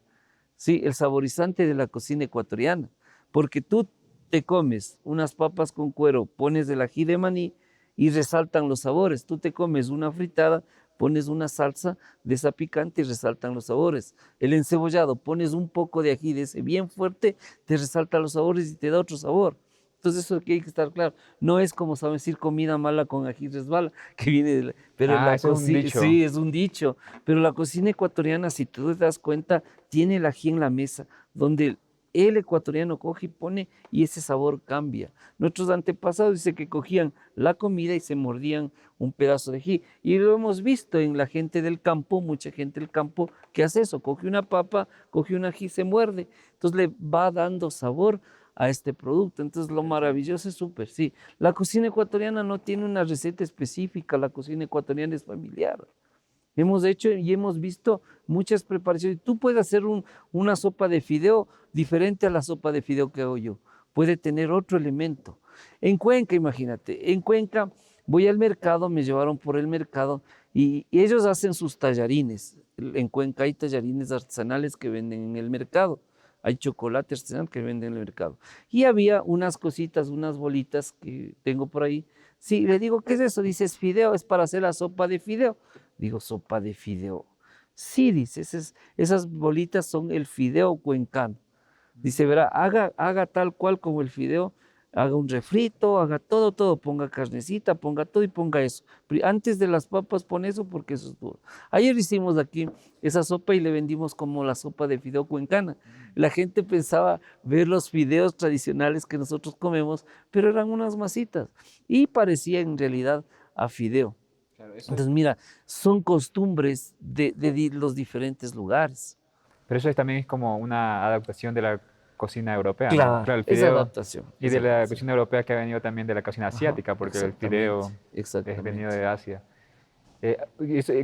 Sí, el saborizante de la cocina ecuatoriana, porque tú te comes unas papas con cuero, pones el ají de maní y resaltan los sabores. Tú te comes una fritada, pones una salsa de esa picante y resaltan los sabores. El encebollado, pones un poco de ají de ese bien fuerte, te resalta los sabores y te da otro sabor. Entonces eso aquí hay que estar claro. No es como saben decir comida mala con ají resbala, que viene pero Ah, la ese es un cocina, dicho. sí, es un dicho, pero la cocina ecuatoriana, si tú te das cuenta, tiene el ají en la mesa, donde el ecuatoriano coge y pone y ese sabor cambia. Nuestros antepasados dice que cogían la comida y se mordían un pedazo de ají. Y lo hemos visto en la gente del campo, mucha gente del campo que hace eso, coge una papa, coge un ají, se muerde. Entonces le va dando sabor a este producto. Entonces lo maravilloso es súper, sí. La cocina ecuatoriana no tiene una receta específica, la cocina ecuatoriana es familiar. Hemos hecho y hemos visto muchas preparaciones. Tú puedes hacer una sopa de fideo diferente a la sopa de fideo que hago yo. Puede tener otro elemento. En Cuenca, imagínate, en Cuenca voy al mercado, me llevaron por el mercado y ellos hacen sus tallarines. En Cuenca hay tallarines artesanales que venden en el mercado. Hay chocolate artesanal que venden en el mercado. Y había unas cositas, unas bolitas que tengo por ahí. Sí, le digo, ¿qué es eso? Dice, es fideo, es para hacer la sopa de fideo. Digo, sopa de fideo. Sí, dice, esas bolitas son el fideo cuencano. Dice, verá, haga tal cual como el fideo, haga un refrito, haga todo, ponga carnecita, ponga todo y ponga eso. Antes de las papas pone eso porque eso es duro. Ayer hicimos aquí esa sopa y le vendimos como la sopa de fideo cuencana. La gente pensaba ver los fideos tradicionales que nosotros comemos, pero eran unas masitas y parecía en realidad a fideo. Claro, Entonces, mira, son costumbres de los diferentes lugares. pero eso también es como una adaptación de la cocina europea, ¿no? Claro, Claro, el es fideo adaptación, y es de la adaptación. cocina europea que ha venido también de la cocina Ajá, asiática, porque el exactamente, fideo es venido exactamente. de Asia.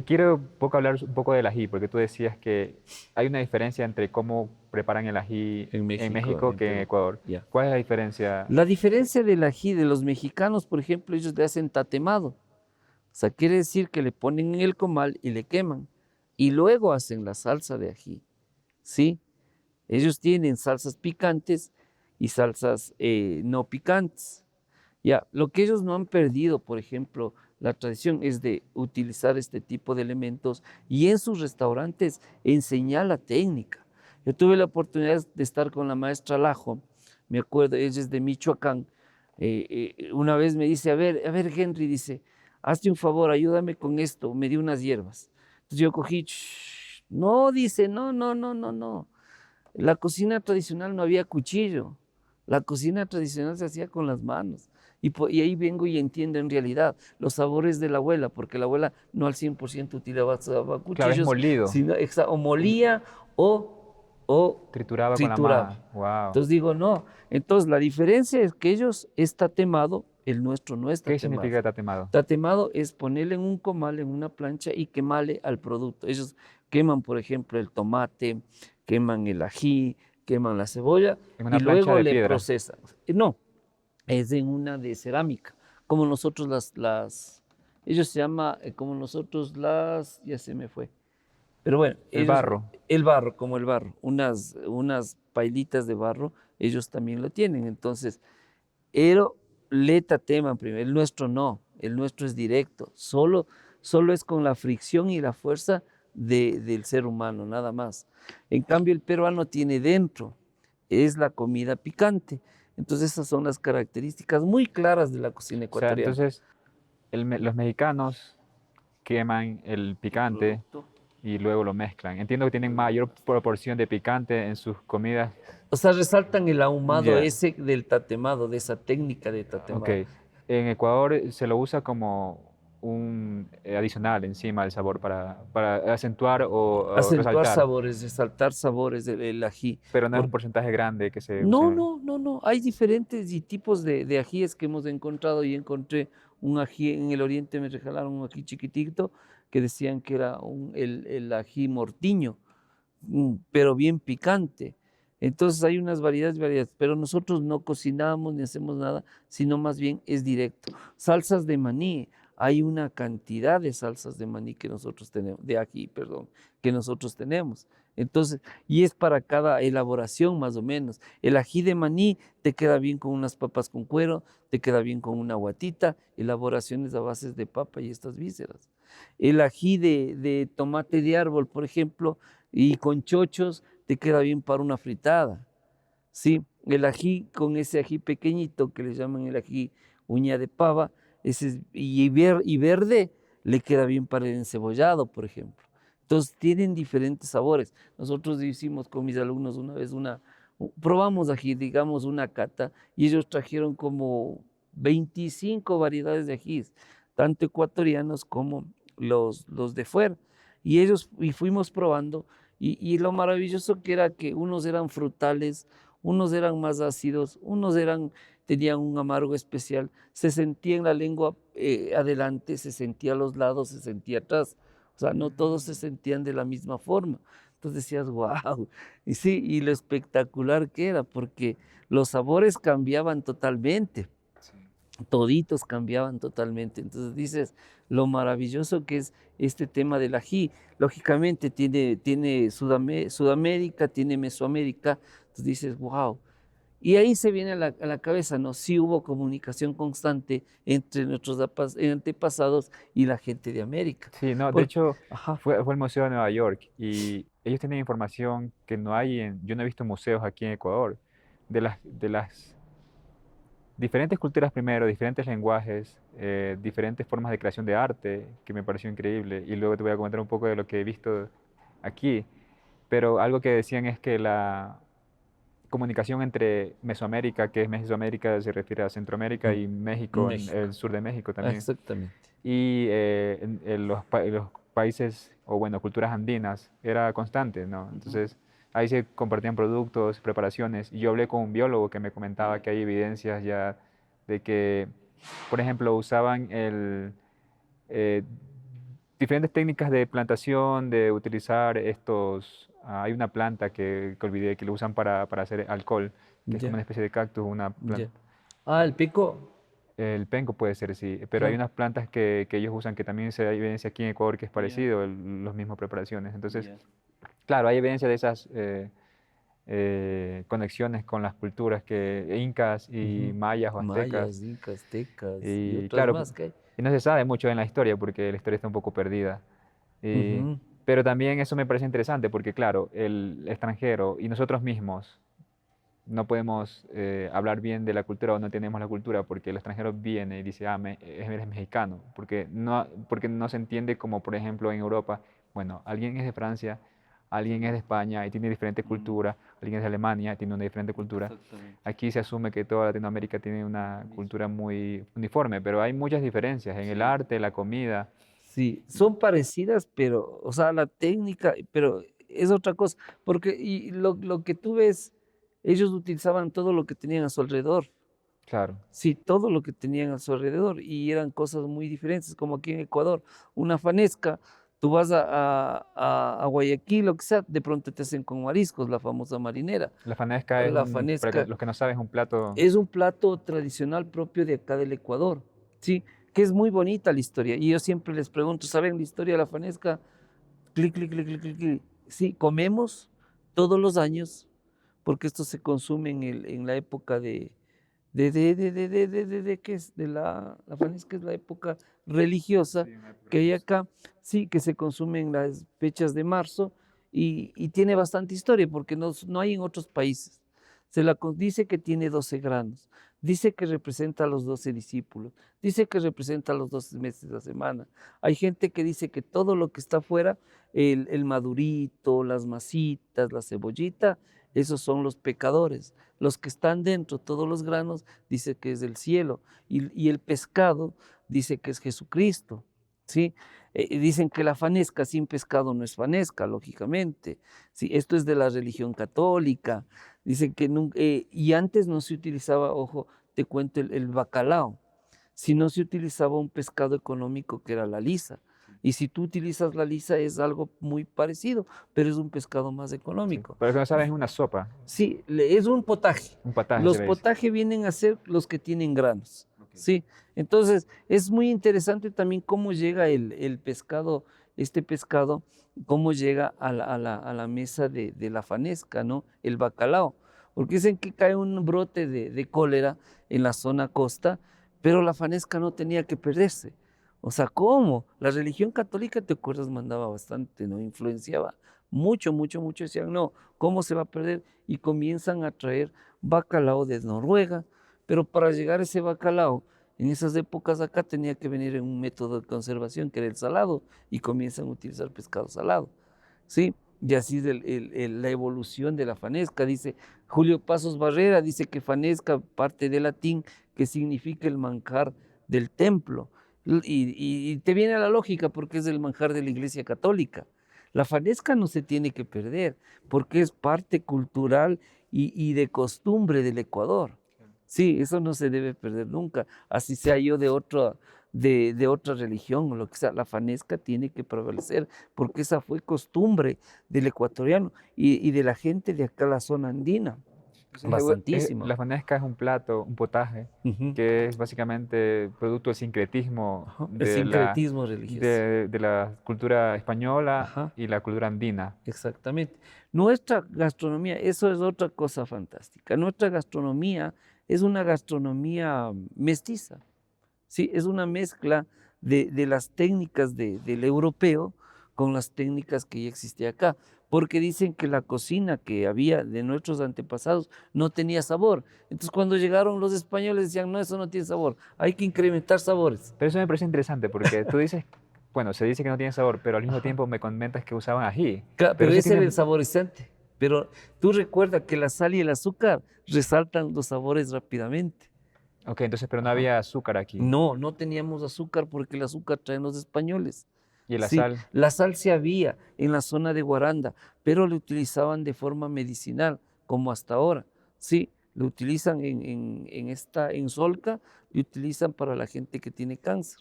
Quiero hablar un poco del ají, porque tú decías que hay una diferencia entre cómo preparan el ají En en México, México en que en Perú. Ecuador. Ya. ¿Cuál es la diferencia? La diferencia del ají de los mexicanos, por ejemplo, ellos le hacen tatemado. O sea, quiere decir que le ponen en el comal y le queman. Y luego hacen la salsa de ají. ¿Sí? Ellos tienen salsas picantes y salsas no picantes. Ya, lo que ellos no han perdido, por ejemplo, la tradición es de utilizar este tipo de elementos y en sus restaurantes enseñar la técnica. Yo tuve la oportunidad de estar con la maestra Lajo, me acuerdo, ella es de Michoacán. Una vez me dice, a ver, Henry, dice, hazte un favor, ayúdame con esto, me dio unas hierbas. Entonces yo cogí, "Shh". No, dice, no, no, no, no, no. La cocina tradicional no había cuchillo. La cocina tradicional se hacía con las manos. Y ahí vengo y entiendo en realidad los sabores de la abuela, porque la abuela no al 100% utilizaba Claro, es cuchillos, molido, sino o molía o trituraba con la mano. trituraba. Wow. Entonces digo, no. Entonces la diferencia es que ellos está temado, el nuestro no está ¿Qué temado. significa tatemado? Tatemado es ponerle en un comal, en una plancha y quemarle al producto. Ellos queman, por ejemplo, el tomate, queman el ají, queman la cebolla En y una plancha luego de le piedra. procesan. No, es en una de cerámica, como nosotros ellos se llama, como nosotros ya se me fue. Pero bueno, El ellos, barro. el barro, como el barro, unas pailitas de barro, ellos también lo tienen. Entonces, pero le tateman primero, el nuestro no, el nuestro es directo, solo es con la fricción y la fuerza del ser humano, nada más. En cambio, el peruano tiene dentro, es la comida picante. Entonces, esas son las características muy claras de la cocina O sea, ecuatoriana. entonces los mexicanos queman el El picante producto. y luego lo mezclan. Entiendo que tienen mayor proporción de picante en sus comidas. O sea, resaltan el ahumado Ya, ese del tatemado, de esa técnica de ok. tatemado. En Ecuador se lo usa como un adicional encima del sabor para acentuar o Acentuar resaltar, sabores, resaltar sabores del ají. pero no es un Por, porcentaje grande que se No, use. no, no, no. Hay diferentes tipos de ajíes que hemos encontrado y encontré un ají en el oriente, me regalaron un ají chiquitito que decían que era el ají mortiño, pero bien picante. Entonces hay unas variedades, pero nosotros no cocinamos ni hacemos nada, sino más bien es directo. Salsas de maní, hay una cantidad de salsas de maní que nosotros tenemos, de ají, perdón, que nosotros tenemos. Entonces, y es para cada elaboración más o menos. El ají de maní te queda bien con unas papas con cuero, te queda bien con una guatita, elaboraciones a bases de papa y estas vísceras. El ají de tomate de árbol, por ejemplo, y con chochos te queda bien para una fritada. Sí, el ají con ese ají pequeñito que le llaman el ají uña de pava, y verde le queda bien para el encebollado, por ejemplo. Entonces tienen diferentes sabores. Nosotros hicimos con mis alumnos una vez probamos ají, digamos una cata, y ellos trajeron como 25 variedades de ajís, tanto ecuatorianos como los de fuera. Y fuimos probando, y lo maravilloso que era que unos eran frutales, unos eran más ácidos, tenían un amargo especial, se sentía en la lengua adelante, se sentía a los lados, se sentía atrás. O sea, no todos se sentían de la misma forma. Entonces decías, wow. Y sí, y lo espectacular que era, porque los sabores cambiaban totalmente, Sí. toditos cambiaban totalmente. Entonces dices, lo maravilloso que es este tema del ají. Lógicamente tiene Sudamérica, tiene Mesoamérica. Entonces dices, wow. Y ahí se viene a la cabeza, ¿no? Sí hubo comunicación constante entre nuestros antepasados y la gente de América. Sí, no, de Porque, hecho ajá, fue el Museo de Nueva York y ellos tienen información que no hay yo no he visto museos aquí en Ecuador, de las diferentes culturas primero, diferentes lenguajes, diferentes formas de creación de arte, que me pareció increíble, y luego te voy a comentar un poco de lo que he visto aquí, pero algo que decían es que la comunicación entre Mesoamérica, que es Mesoamérica, se refiere a Centroamérica, mm, y México, en México, el sur de México también, exactamente. y en los países, o bueno, culturas andinas, era constante, ¿no? Ujú. Entonces, ahí se compartían productos, preparaciones, y yo hablé con un biólogo que me comentaba que hay evidencias ya de que, por ejemplo, usaban eh, diferentes técnicas de plantación, de utilizar estos, hay una planta que olvidé que lo usan para hacer alcohol, que es como Ya, una especie de cactus, una ya. planta. Ah, el pico. El penco puede ser, sí, pero hay Ajá. unas plantas que ellos usan que también se da evidencia aquí en Ecuador que es Ya, parecido, los mismos preparaciones. Entonces, ya. claro, hay evidencia de esas conexiones con las culturas incas y Ujú. mayas o aztecas. Mayas, incas, aztecas y Y otras claro, más que hay. y no se sabe mucho en la historia porque la historia está un poco perdida. Y- Ujú. pero también eso me parece interesante porque, claro, el extranjero y nosotros mismos no podemos hablar bien de la cultura o no tenemos la cultura porque el extranjero viene y dice, ah, eres mexicano, porque no se entiende como, por ejemplo, en Europa, bueno, alguien es de Francia, alguien es de España y tiene diferente Mm, cultura, alguien es de Alemania y tiene una diferente cultura. exactamente. Aquí se asume que toda Latinoamérica tiene una Mismo. cultura muy uniforme, pero hay muchas diferencias en el Sí. arte, la comida. Sí, son parecidas, pero, o sea, la técnica, pero es otra cosa, porque y lo que tú ves, ellos utilizaban todo lo que tenían a su alrededor, Claro, sí, todo lo que tenían a su alrededor, y eran cosas muy diferentes, como aquí en Ecuador, una fanesca, tú vas a Guayaquil, lo que sea, de pronto te hacen con mariscos, la famosa marinera. la fanesca es La para que fanesca los que no saben, es un plato, es un plato tradicional propio de acá del Ecuador, ¿sí? Que es muy bonita la historia. Y yo siempre les pregunto, ¿saben la historia de la fanesca? Clic, clic, clic, clic, clic, clic. Sí, comemos todos los años, porque esto se consume en la época ¿qué es? La fanesca es la época religiosa sí, una época que hay religiosa. acá, sí, que se consume en las fechas de marzo y tiene bastante historia porque no hay en otros países. Dice que tiene 12 granos, dice que representa a los 12 discípulos, dice que representa a los 12 meses de la semana. Hay gente que dice que todo lo que está afuera, el madurito, las masitas, la cebollita, esos son los pecadores. Los que están dentro, todos los granos, dice que es del cielo. Y el pescado dice que es Jesucristo. ¿Sí? Dicen que la fanesca sin pescado no es fanesca, lógicamente. ¿Sí? Esto es de la religión católica. Dicen que y antes no se utilizaba, ojo, te cuento el bacalao, sino se utilizaba un pescado económico que era la lisa. Y si tú utilizas la lisa es algo muy parecido, pero es un pescado más Sí. económico. Para los que no saben, es una sopa, Sí, es un potaje. un pataje se Los le dice. potajes vienen a ser los que tienen granos. Sí, entonces es muy interesante también cómo llega el pescado, este pescado, cómo llega a la mesa de la fanesca, ¿no? El bacalao. Porque dicen que cae un brote de cólera en la zona costa, pero la fanesca no tenía que perderse. O sea, ¿cómo? La religión católica, te acuerdas, mandaba bastante, ¿no? Influenciaba mucho, mucho, mucho. Decían, no, ¿cómo se va a perder? Y comienzan a traer bacalao de Noruega, pero para llegar a ese bacalao, en esas épocas acá tenía que venir en un método de conservación que era el salado, y comienzan a utilizar pescado salado, ¿sí? Y así es la evolución de la fanesca. Dice Julio Pasos Barrera, dice que fanesca parte del latín que significa el manjar del templo. Y te viene a la lógica porque es el manjar de la Iglesia Católica. La fanesca no se tiene que perder porque es parte cultural y de costumbre del Ecuador. Sí, eso no se debe perder nunca. Así sea yo de otra religión o lo que sea, la fanesca tiene que prevalecer porque esa fue costumbre del ecuatoriano y de la gente de acá, la zona andina, Entonces, bastantísima. la fanesca es un plato, un potaje, Ujú. que es básicamente producto del sincretismo Ajá, el sincretismo religioso. de la cultura española Ajá. y la cultura andina. Exactamente. Nuestra gastronomía, eso es otra cosa fantástica. Nuestra gastronomía es una gastronomía mestiza, ¿sí? Es una mezcla de las técnicas del europeo con las técnicas que ya existía acá, porque dicen que la cocina que había de nuestros antepasados no tenía sabor. Entonces cuando llegaron los españoles decían, no, eso no tiene sabor, hay que incrementar sabores. Pero eso me parece interesante porque tú dices, bueno, se dice que no tiene sabor, pero al mismo Ajá. tiempo me comentas que usaban ají. Pero Pero sí ese era tiene... el saborizante. Pero tú recuerda que la sal y el azúcar resaltan los sabores rápidamente. Ok, entonces, pero no Ajá. había azúcar aquí. No, no teníamos azúcar porque el azúcar traen los españoles. Y la Sí, sal, la sal se había en la zona de Guaranda, pero lo utilizaban de forma medicinal, como hasta ahora. Sí, lo utilizan en Solca, lo utilizan para la gente que tiene cáncer.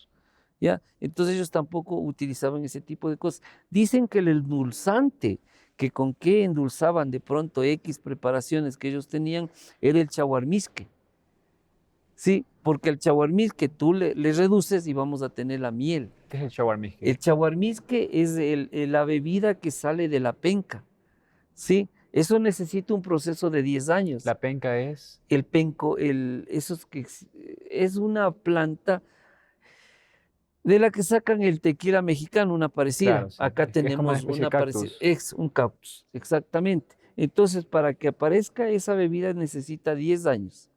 ¿ya? Entonces ellos tampoco utilizaban ese tipo de cosas. Dicen que el endulzante, que con qué endulzaban de pronto X preparaciones que ellos tenían, era el chaguarmisque. Sí, porque el chaguarmisque tú le reduces y vamos a tener la miel. ¿Qué es el shawarmisque? El chaguarmisque es la bebida que sale de la penca. Sí, eso necesita un proceso de 10 años. La penca es, El penco, es una planta de la que sacan el tequila mexicano, una parecida. claro, sí, Acá es como una tenemos especie de una parecida. cactus. Es un cactus, exactamente. Entonces, para que aparezca esa bebida necesita 10 años.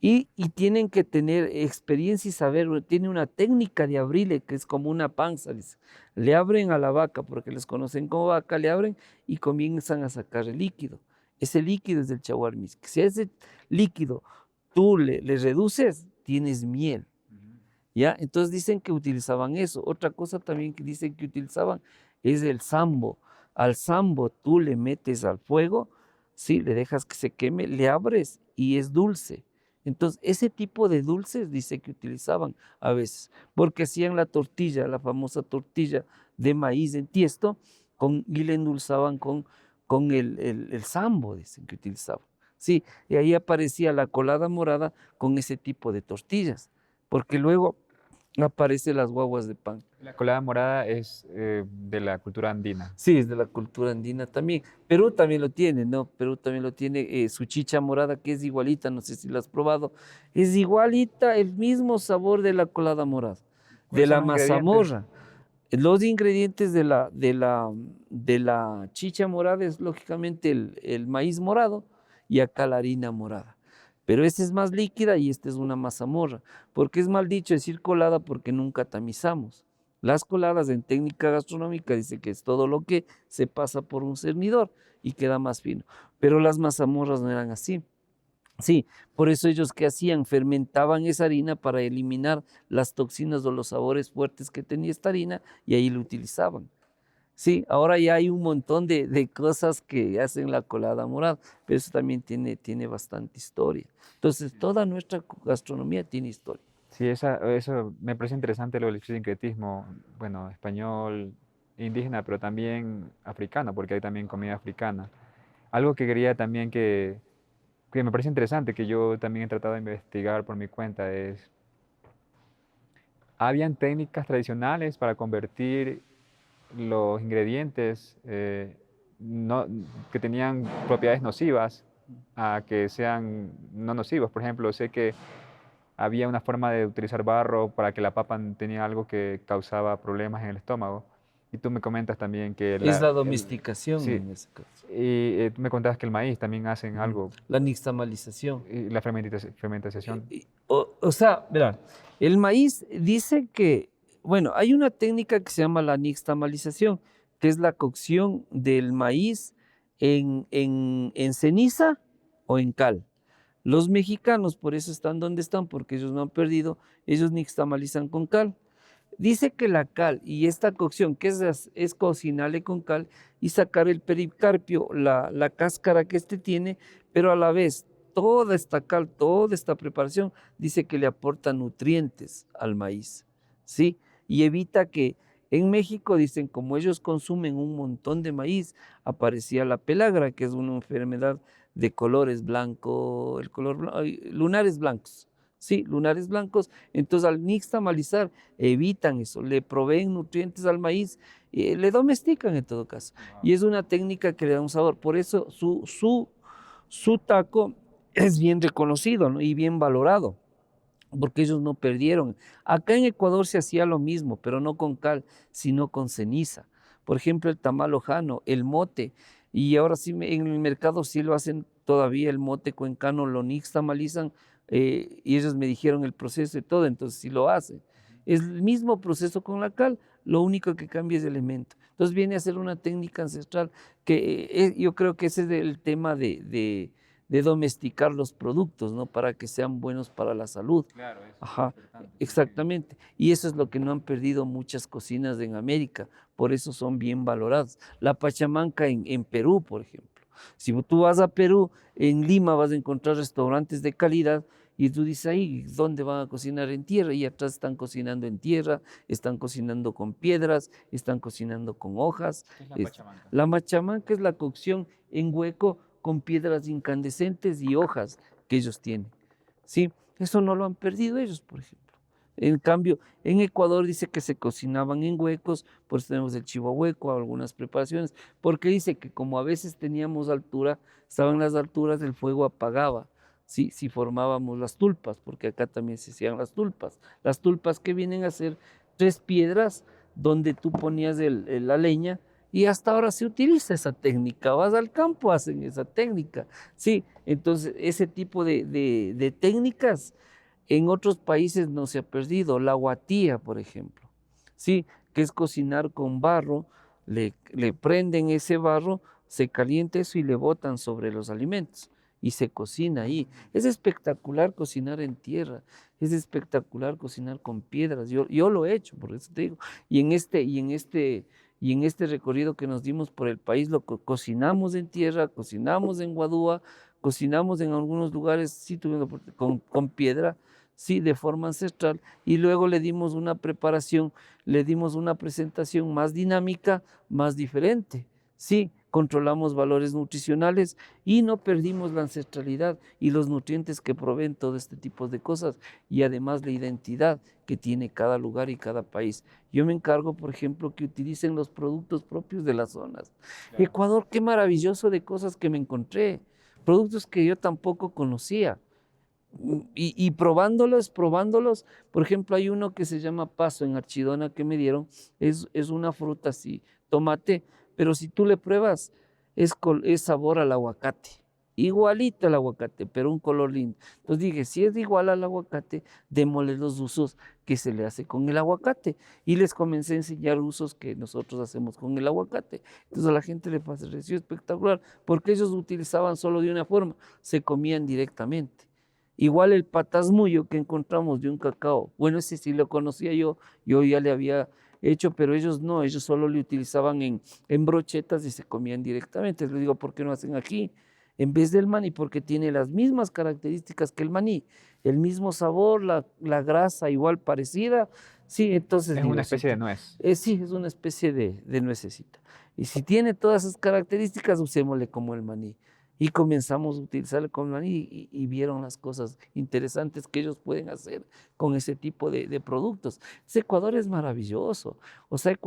Y tienen que tener experiencia y saber, tiene una técnica de abrirle que es como una panza, dice. Le abren a la vaca, porque les conocen como vaca, le abren y comienzan a sacar el líquido. Ese líquido es del chaguarmisque. Si a ese líquido tú le reduces, tienes miel. ¿Ya? Entonces dicen que utilizaban eso. Otra cosa también que dicen que utilizaban es el sambo. Al sambo tú le metes al fuego, ¿sí? Le dejas que se queme, le abres y es dulce. Entonces ese tipo de dulces dice que utilizaban a veces, porque hacían la tortilla, la famosa tortilla de maíz en tiesto, y le endulzaban con el sambo, dicen que utilizaban. Sí, y ahí aparecía la colada morada con ese tipo de tortillas, porque luego aparecen las guaguas de pan. La colada morada es de la cultura andina. Sí, es de la cultura andina también. Perú también lo tiene, ¿no? Perú también lo tiene, su chicha morada, que es igualita, no sé si la has probado. Es igualita, el mismo sabor de la colada morada, de ¿Cuáles son la los ingredientes? mazamorra. Los ingredientes de la chicha morada es lógicamente el maíz morado y acá la harina morada. Pero esta es más líquida y esta es una mazamorra. Porque es mal dicho decir colada porque nunca tamizamos. Las coladas en técnica gastronómica dice que es todo lo que se pasa por un cernidor y queda más fino. Pero las mazamorras no eran así. Sí, por eso ellos ¿qué hacían? Fermentaban esa harina para eliminar las toxinas o los sabores fuertes que tenía esta harina y ahí lo utilizaban. Sí, ahora ya hay un montón de cosas que hacen la colada morada, pero eso también tiene bastante historia. Entonces, toda nuestra gastronomía tiene historia. Sí, eso me parece interesante lo del sincretismo, bueno, español, indígena, pero también africano, porque hay también comida africana. Algo que quería también que me parece interesante, que yo también he tratado de investigar por mi cuenta, es, ¿habían técnicas tradicionales para convertir los ingredientes no- que tenían propiedades nocivas a que sean no nocivos? Por ejemplo, sé que había una forma de utilizar barro para que la papa tenía algo que causaba problemas en el estómago. Y tú me comentas también que Es la domesticación sí, en ese caso. y tú me contabas que el maíz también hacen algo, La nixtamalización. y la fermentación. O sea, verá, el maíz dice que, bueno, hay una técnica que se llama la nixtamalización, que es la cocción del maíz en ceniza o en cal. Los mexicanos por eso están donde están, porque ellos no han perdido, ellos nixtamalizan con cal. Dice que la cal y esta cocción, que es cocinarle con cal y sacar el pericarpio, la cáscara que este tiene, pero a la vez toda esta cal, toda esta preparación, dice que le aporta nutrientes al maíz, ¿sí? Y evita que en México, dicen, como ellos consumen un montón de maíz, aparecía la pelagra, que es una enfermedad de colores blanco, el color lunares blancos, sí, lunares blancos. Entonces al nixtamalizar evitan eso, le proveen nutrientes al maíz, le domestican en todo caso. Y es una técnica que le da un sabor. Por eso su taco es bien reconocido, ¿no? Y bien valorado, porque ellos no perdieron. Acá en Ecuador se hacía lo mismo, pero no con cal, sino con ceniza. Por ejemplo, el tamal hojano, el mote, y ahora sí en el mercado sí lo hacen todavía, el mote cuencano lo nixtamalizan, y ellos me dijeron el proceso y todo, entonces sí lo hacen. Es el mismo proceso con la cal, lo único que cambia es el elemento. Entonces viene a ser una técnica ancestral que yo creo que ese es el tema de domesticar los productos, ¿no? Para que sean buenos para la salud. Claro, eso es Ajá, importante. exactamente. Y eso es lo que no han perdido muchas cocinas en América, por eso son bien valoradas. La pachamanca en Perú, por ejemplo. Si tú vas a Perú, en Lima vas a encontrar restaurantes de calidad Y tú dices ahí, ¿dónde van a cocinar en tierra? Y atrás están cocinando en tierra, están cocinando con piedras, están cocinando con hojas. ¿Qué es la Es- pachamanca? la machamanca es la cocción en hueco con piedras incandescentes y hojas que ellos tienen. ¿Sí? Eso no lo han perdido ellos, por ejemplo. En cambio, en Ecuador dice que se cocinaban en huecos, por eso tenemos el chivo hueco, algunas preparaciones, porque dice que como a veces teníamos altura, estaban las alturas, el fuego apagaba, ¿sí? Si formábamos las tulpas, porque acá también se hacían las tulpas que vienen a ser 3 piedras donde tú ponías la leña, y hasta ahora se utiliza esa técnica, vas al campo, hacen esa técnica, ¿sí? Entonces, ese tipo de técnicas en otros países no se ha perdido. La huatía, por ejemplo, sí, que es cocinar con barro, le prenden ese barro, se calienta eso y le botan sobre los alimentos y se cocina ahí. Es espectacular cocinar en tierra, es espectacular cocinar con piedras. Yo lo he hecho, por eso te digo. Y en este recorrido que nos dimos por el país, cocinamos en tierra, cocinamos en Guadúa, cocinamos en algunos lugares, sí, con piedra, sí, de forma ancestral, y luego le dimos una preparación, le dimos una presentación más dinámica, más diferente. Sí, controlamos valores nutricionales y no perdimos la ancestralidad y los nutrientes que proveen todo este tipo de cosas, y además la identidad que tiene cada lugar y cada país. Yo me encargo, por ejemplo, que utilicen los productos propios de las zonas. Claro. Ecuador, qué maravilloso de cosas que me encontré, productos que yo tampoco conocía. Y probándolos, por ejemplo, hay uno que se llama paso en Archidona que me dieron, es una fruta así, tomate, pero si tú le pruebas, es sabor al aguacate, igualito al aguacate, pero un color lindo. Entonces dije, si es igual al aguacate, démosle los usos que se le hace con el aguacate. Y les comencé a enseñar usos que nosotros hacemos con el aguacate. Entonces a la gente le pareció espectacular, porque ellos utilizaban solo de una forma, se comían directamente. Igual el patasmuyo que encontramos de un cacao. Bueno, ese sí lo conocía yo ya le había hecho, pero ellos no, ellos solo le utilizaban en brochetas y se comían directamente. Les digo, ¿por qué no hacen aquí? En vez del maní, porque tiene las mismas características que el maní, el mismo sabor, la grasa igual parecida. Sí, entonces Es digo, una especie de nuez. sí, es una especie de nuececita. Y si tiene todas esas características, usémosle como el maní. Y comenzamos a utilizarlo con maní y vieron las cosas interesantes que ellos pueden hacer con ese tipo de productos. Ecuador es maravilloso. O sea,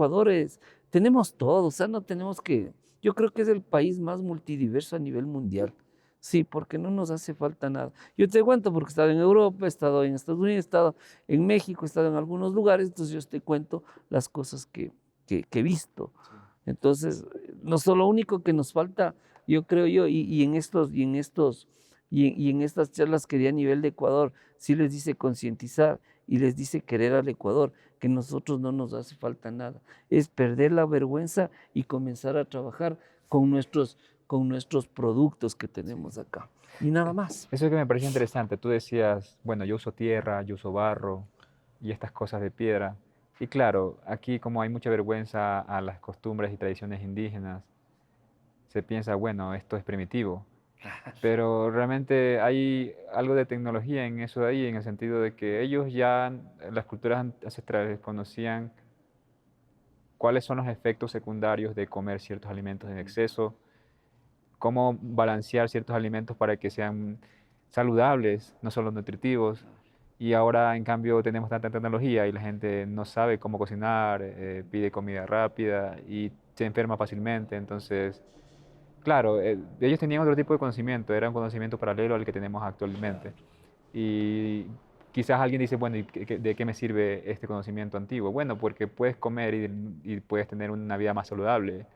tenemos todo. O sea, no tenemos que, yo creo que es el país más multidiverso a nivel mundial. Sí, porque no nos hace falta nada. Yo te cuento porque he estado en Europa, he estado en Estados Unidos, he estado en México, he estado en algunos lugares, entonces yo te cuento las cosas que he visto. Sí. Entonces, no solo lo único que nos falta, yo creo yo, y en estas charlas que di a nivel de Ecuador, sí les dice concientizar y les dice querer al Ecuador, que nosotros no nos hace falta nada. Es perder la vergüenza y comenzar a trabajar con nuestros productos que tenemos acá. Y nada más. Eso es que me parece interesante. Tú decías, bueno, yo uso tierra, yo uso barro y estas cosas de piedra. Y claro, aquí como hay mucha vergüenza a las costumbres y tradiciones indígenas, se piensa, bueno, esto es primitivo. Pero realmente hay algo de tecnología en eso de ahí, en el sentido de que ellos ya, las culturas ancestrales, conocían cuáles son los efectos secundarios de comer ciertos alimentos en exceso, cómo balancear ciertos alimentos para que sean saludables, no solo nutritivos. Y ahora, en cambio, tenemos tanta tecnología y la gente no sabe cómo cocinar, pide comida rápida y se enferma fácilmente. Entonces, claro, ellos tenían otro tipo de conocimiento, era un conocimiento paralelo al que tenemos actualmente. Y quizás alguien dice, bueno, ¿de qué me sirve este conocimiento antiguo? Bueno, porque puedes comer y puedes tener una vida más saludable.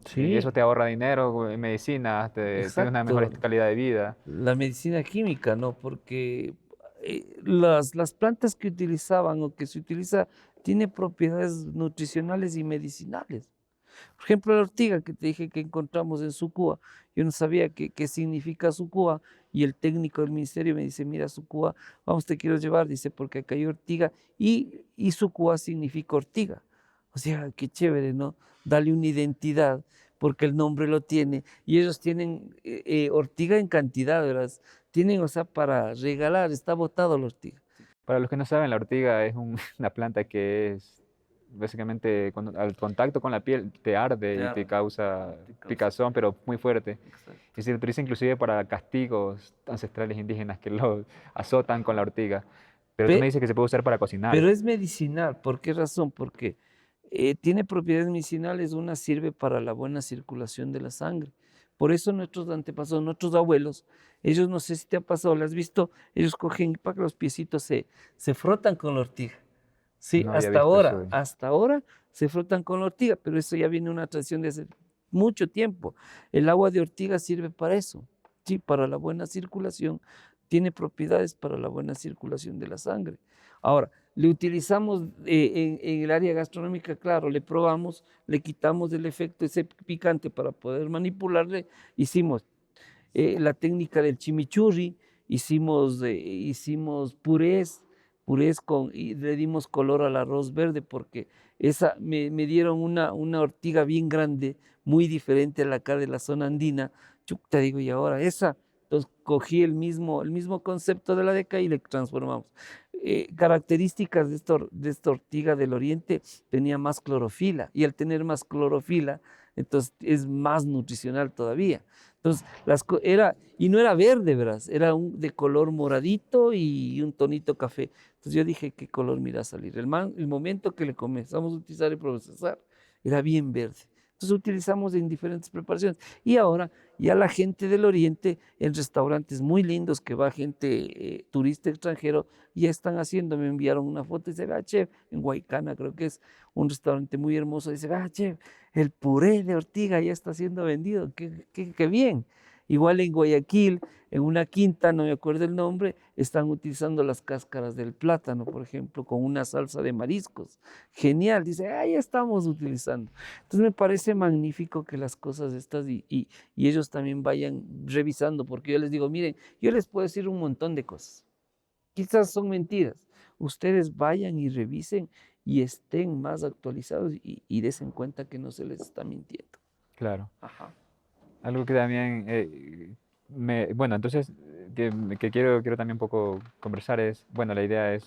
Eso Sí, te ahorra dinero en medicina, tienes una mejor exacto. calidad de vida. La medicina química, ¿no? Porque las plantas que utilizaban o que se utiliza tiene propiedades nutricionales y medicinales. Por ejemplo, la ortiga que te dije que encontramos en Sucúa, yo no sabía qué significa Sucúa, y el técnico del ministerio me dice, mira Sucúa, vamos, te quiero llevar, dice, porque acá hay ortiga, y Sucúa significa ortiga. O sea, qué chévere, ¿no? Dale una identidad, porque el nombre lo tiene, y ellos tienen ortiga en cantidad, ¿verdad? Tienen, o sea, para regalar, está botado la ortiga. Para los que no saben, la ortiga es una planta que es básicamente al contacto con la piel te arde y te causa picazón, pero muy fuerte. Exacto. Y se utiliza inclusive para castigos ancestrales indígenas que los azotan con la ortiga. Pero tú me Pe- dices que se puede usar para cocinar. Pero es medicinal, ¿por qué razón? Porque tiene propiedades medicinales, una sirve para la buena circulación de la sangre. Por eso nuestros antepasados, nuestros abuelos, ellos no sé si te ha pasado, ¿lo has visto? Ellos cogen y para que los piecitos se frotan con la ortiga. Sí, No había visto eso. hasta ahora se frotan con la ortiga, pero eso ya viene una tradición de hace mucho tiempo. El agua de ortiga sirve para eso, sí, para la buena circulación, tiene propiedades para la buena circulación de la sangre. Ahora, le utilizamos en el área gastronómica, claro, le probamos, le quitamos el efecto ese picante para poder manipularle, hicimos la técnica del chimichurri, hicimos purés y le dimos color al arroz verde porque me dieron una ortiga bien grande, muy diferente a la acá de la zona andina. Chuta, digo, y ahora esa. Entonces cogí el mismo concepto de la deca y le transformamos. Características de esta ortiga del oriente, tenía más clorofila y al tener más clorofila, entonces es más nutricional todavía. Entonces, y no era verde, ¿verdad? Era de color moradito y un tonito café. Entonces yo dije, ¿qué color me irá a salir? El momento que le comenzamos a utilizar y procesar, era bien verde. Entonces utilizamos en diferentes preparaciones. Y ahora ya la gente del Oriente, en restaurantes muy lindos que va gente turista extranjero, ya están haciendo, me enviaron una foto y dice, chef, en Huaycana creo que es un restaurante muy hermoso, dice, chef, el puré de ortiga ya está siendo vendido, qué bien. Igual en Guayaquil, en una quinta, no me acuerdo el nombre, están utilizando las cáscaras del plátano, por ejemplo, con una salsa de mariscos. Genial, dice, ya estamos utilizando. Entonces me parece magnífico que las cosas estas y ellos también vayan revisando, porque yo les digo, miren, yo les puedo decir un montón de cosas. Quizás son mentiras. Ustedes vayan y revisen y estén más actualizados y desen cuenta que no se les está mintiendo. Claro. Ajá. Algo que también, bueno, entonces, que quiero también un poco conversar es, bueno, la idea es,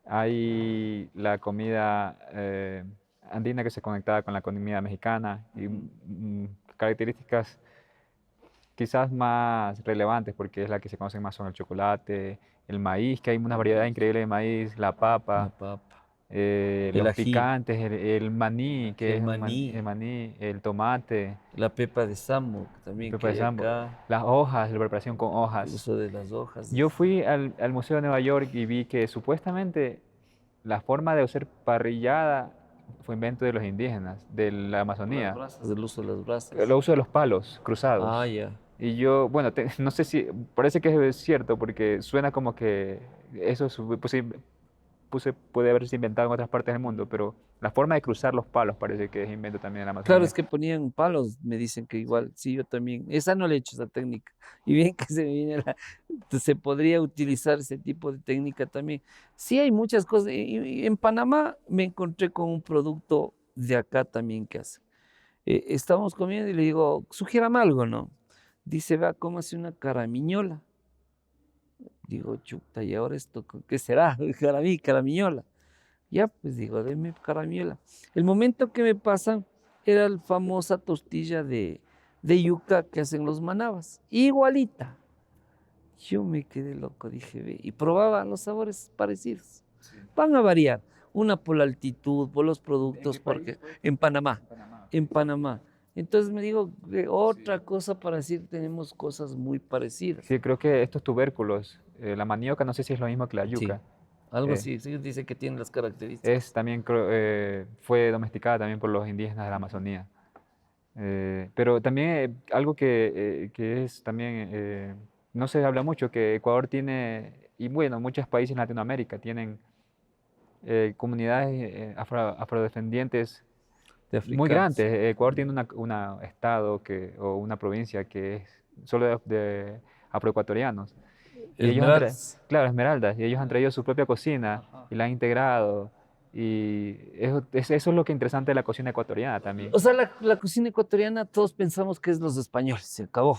hay la comida andina que se conectaba con la comida mexicana y características quizás más relevantes porque es la que se conocen más son el chocolate, el maíz, que hay una variedad increíble de maíz, la La papa, papa, el los ají, picantes, el maní, que el es maní, el maní, el tomate, la pepa de sambo, también que pepa de hay sambo, acá, las hojas, la preparación con el hojas. uso de las hojas. Yo fui al Museo de Nueva York y vi que supuestamente la forma de hacer parrillada fue invento de los indígenas, de la Las Amazonía. brasas, el uso de las El brasas. uso de los palos cruzados. Ya. Y yo, bueno, no sé si, parece que es cierto, porque suena como que eso puede haberse inventado en otras partes del mundo, pero la forma de cruzar los palos parece que es invento también de la Claro, Amazonía. es que ponían palos, me dicen que igual, sí, yo también. Esa no le he hecho esa técnica. Y bien que se me viene se podría utilizar ese tipo de técnica también. Sí, hay muchas cosas. Y en Panamá me encontré con un producto de acá también que hace. Estábamos comiendo y le digo, sugiérame algo, ¿no? Dice, vea, cómase una caramiñola. Digo, chuta, ¿y ahora esto qué será? Caramiñola. Ya, pues digo, deme caramiola. El momento que me pasan era la famosa tortilla de yuca que hacen los manabas, igualita. Yo me quedé loco, dije, ve, y probaba los sabores parecidos. Sí. Van a variar, una por la altitud, por los productos, qué país porque fue? en Panamá, En Panamá. en Panamá. Entonces me digo, otra Sí. cosa para decir, tenemos cosas muy parecidas. Sí, creo que estos tubérculos, la manioca, no sé si es lo mismo que la Sí, yuca, algo eh, así, sí, dice que tiene las características. es también, fue domesticada también por los indígenas de la Amazonía. Pero también algo que es también, no se habla mucho, que Ecuador tiene, y bueno, muchos países en Latinoamérica tienen comunidades afrodescendientes De muy africanos. grandes. Ecuador tiene una estado o una provincia que es solo de afroecuatorianos. Y ellos Esmeraldas. claro, Esmeraldas, y ellos han traído su propia cocina Ajá. y la han integrado. Y eso es lo que es interesante de la cocina ecuatoriana también. O sea, la cocina ecuatoriana todos pensamos que es los españoles, se acabó,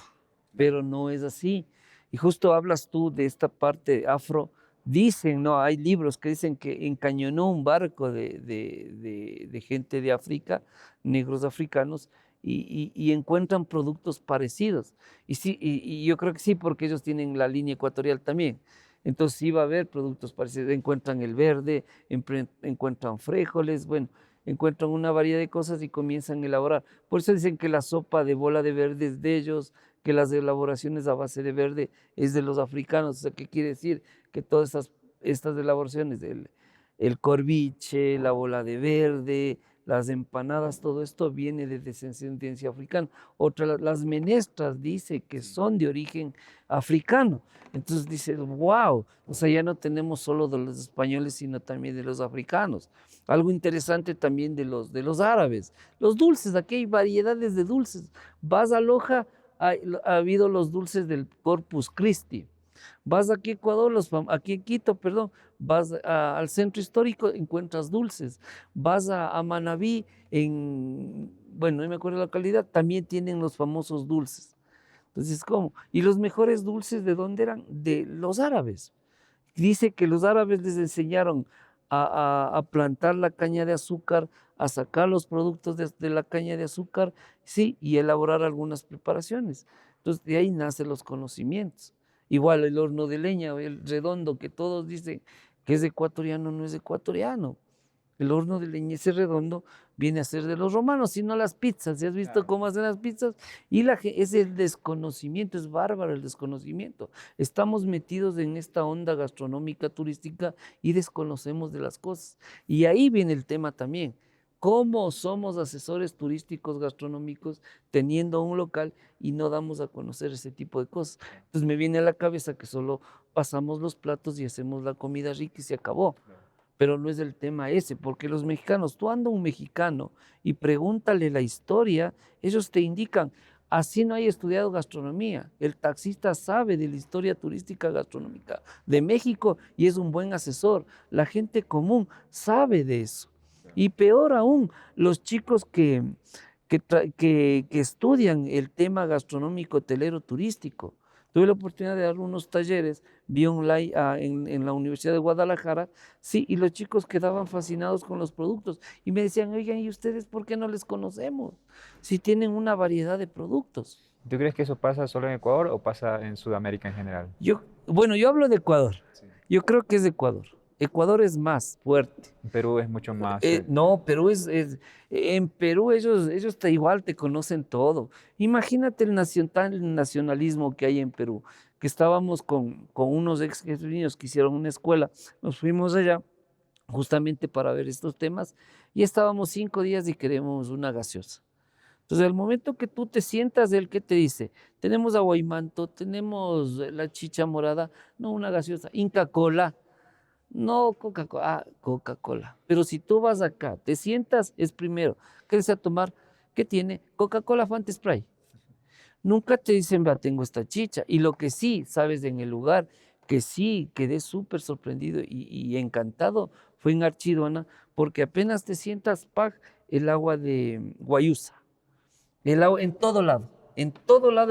pero no es así. Y justo hablas tú de esta parte afro, dicen, ¿no? Hay libros que dicen que encañonó un barco de gente de África, negros africanos, y encuentran productos parecidos. Y, sí, y yo creo que sí, porque ellos tienen la línea ecuatorial también. Entonces sí va a haber productos parecidos, encuentran el verde, encuentran frijoles, bueno, encuentran una variedad de cosas y comienzan a elaborar. Por eso dicen que la sopa de bola de verde es de ellos, que las elaboraciones a base de verde es de los africanos. O sea, ¿qué quiere decir? Que todas estas elaboraciones, el corviche, la bola de verde, las empanadas, todo esto viene de descendencia africana. Otra, las menestras dice que son de origen africano. Entonces dices, wow, o sea, ya no tenemos solo de los españoles, sino también de los africanos. Algo interesante también de los árabes. Los dulces, aquí hay variedades de dulces. Vas a Loja, ha habido los dulces del Corpus Christi. Vas aquí a Ecuador, aquí en Quito, perdón, vas al centro histórico, encuentras dulces. Vas a Manabí, bueno, no me acuerdo la localidad, también tienen los famosos dulces. Entonces, ¿cómo? ¿Y los mejores dulces de dónde eran? De los árabes. Dice que los árabes les enseñaron a plantar la caña de azúcar, a sacar los productos de la caña de azúcar, sí, y elaborar algunas preparaciones. Entonces, de ahí nacen los conocimientos. Igual el horno de leña, el redondo, que todos dicen que es ecuatoriano, no es ecuatoriano. El horno de leña ese redondo viene a ser de los romanos, sino las pizzas. ¿Sí has visto Claro. cómo hacen las pizzas? Y es el desconocimiento, es bárbaro el desconocimiento. Estamos metidos en esta onda gastronómica turística y desconocemos de las cosas. Y ahí viene el tema también. ¿Cómo somos asesores turísticos gastronómicos teniendo un local y no damos a conocer ese tipo de cosas? Entonces me viene a la cabeza que solo pasamos los platos y hacemos la comida rica y se acabó. Pero no es el tema ese, porque los mexicanos, tú anda un mexicano y pregúntale la historia, ellos te indican, así no hay estudiado gastronomía, el taxista sabe de la historia turística gastronómica de México y es un buen asesor, la gente común sabe de eso. Y peor aún, los chicos que estudian el tema gastronómico hotelero turístico. Tuve la oportunidad de dar unos talleres, vi online en la Universidad de Guadalajara, sí, y los chicos quedaban fascinados con los productos y me decían, oigan, ¿y ustedes por qué no les conocemos? Si tienen una variedad de productos. ¿Tú crees que eso pasa solo en Ecuador o pasa en Sudamérica en general? Bueno, yo hablo de Ecuador, Sí. yo creo que es de Ecuador. Ecuador es más fuerte. En Perú es mucho más... No, Perú en Perú ellos igual te conocen todo. Imagínate el nacionalismo que hay en Perú, que estábamos con unos ex niños que hicieron una escuela, nos fuimos allá justamente para ver estos temas y estábamos 5 días y queremos una gaseosa. Entonces, al momento que tú te sientas, él que te dice, tenemos aguaimanto, tenemos la chicha morada, no una gaseosa, Inca Cola. No, Coca-Cola, Coca-Cola. Pero si tú vas acá, te sientas, es primero, ¿qué desea tomar? ¿Qué tiene? Coca-Cola, Fanta, Spray. Nunca te dicen, vea, tengo esta chicha. Y lo que sí, sabes, en el lugar, que sí quedé súper sorprendido y encantado, fue en Archidona, porque apenas te sientas, pag, el agua de Guayusa. El agua, en todo lado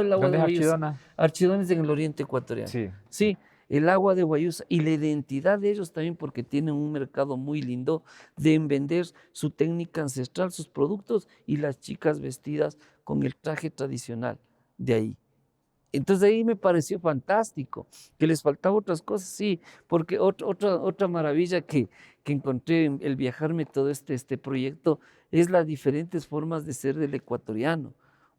el agua de ¿Dónde es Guayusa. Archidona? Archidona es en el oriente ecuatoriano. Sí. Sí, el agua de Guayusa y la identidad de ellos también porque tienen un mercado muy lindo de vender su técnica ancestral, sus productos y las chicas vestidas con el traje tradicional de ahí. Entonces ahí me pareció fantástico, que les faltaba otras cosas, sí, porque otra maravilla que encontré en el viajarme todo este proyecto es las diferentes formas de ser del ecuatoriano.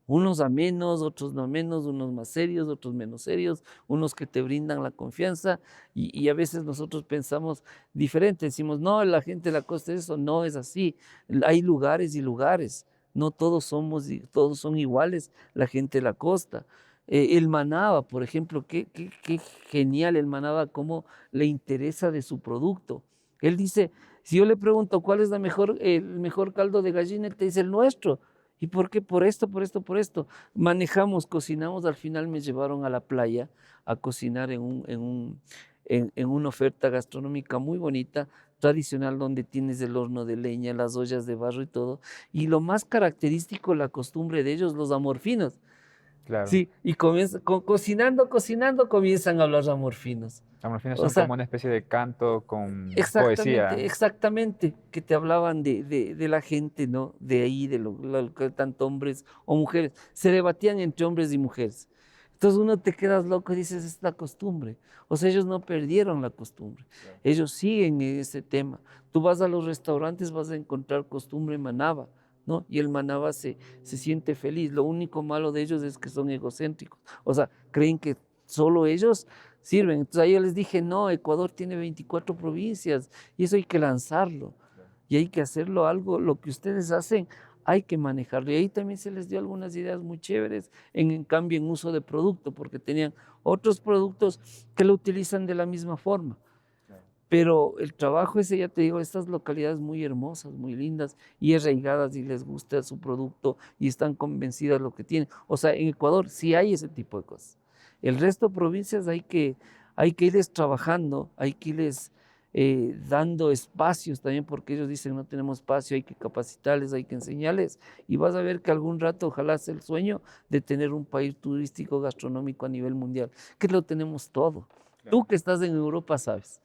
Unos amenos, otros no menos, unos más serios, otros menos serios, unos que te brindan la confianza y a veces nosotros pensamos diferente, decimos, no, la gente de la costa es eso, no es así, hay lugares y lugares, no todos son iguales la gente de la costa. El Manaba, por ejemplo, qué genial el Manaba, cómo le interesa de su producto. Él dice, si yo le pregunto cuál es el mejor caldo de gallina, él te dice el nuestro. ¿Y por qué? Por esto, por esto, por esto. Manejamos, cocinamos, al final me llevaron a la playa a cocinar en una oferta gastronómica muy bonita. tradicional donde tienes el horno de leña, las ollas de barro y todo. Y lo más característico, la costumbre de ellos, los amorfinos. Claro. Sí, y cocinando, cocinando, comienzan a hablar amorfinos. Las morfinas O son sea, como una especie de canto con exactamente, poesía. exactamente, que te hablaban de la gente, ¿no? De ahí, que tanto hombres o mujeres. Se debatían entre hombres y mujeres. Entonces uno te quedas loco y dices, es la costumbre. O sea, ellos no perdieron la costumbre. Claro. Ellos siguen en ese tema. Tú vas a los restaurantes, vas a encontrar costumbre manaba, ¿no? Y el manaba se siente feliz. Lo único malo de ellos es que son egocéntricos. O sea, creen que solo ellos sirven. Entonces ahí yo les dije, no, Ecuador tiene 24 provincias y eso hay que lanzarlo. Y hay que hacerlo algo, lo que ustedes hacen, hay que manejarlo. Y ahí también se les dio algunas ideas muy chéveres en cambio en uso de producto, porque tenían otros productos que lo utilizan de la misma forma. Pero el trabajo ese, ya te digo, estas localidades muy hermosas, muy lindas y arraigadas y les gusta su producto y están convencidas de lo que tienen. O sea, en Ecuador sí hay ese tipo de cosas. El resto de provincias hay que irles trabajando, hay que irles dando espacios también porque ellos dicen no tenemos espacio, hay que capacitarles, hay que enseñarles y vas a ver que algún rato ojalá sea el sueño de tener un país turístico gastronómico a nivel mundial, que lo tenemos todo. Claro. Tú que estás en Europa sabes.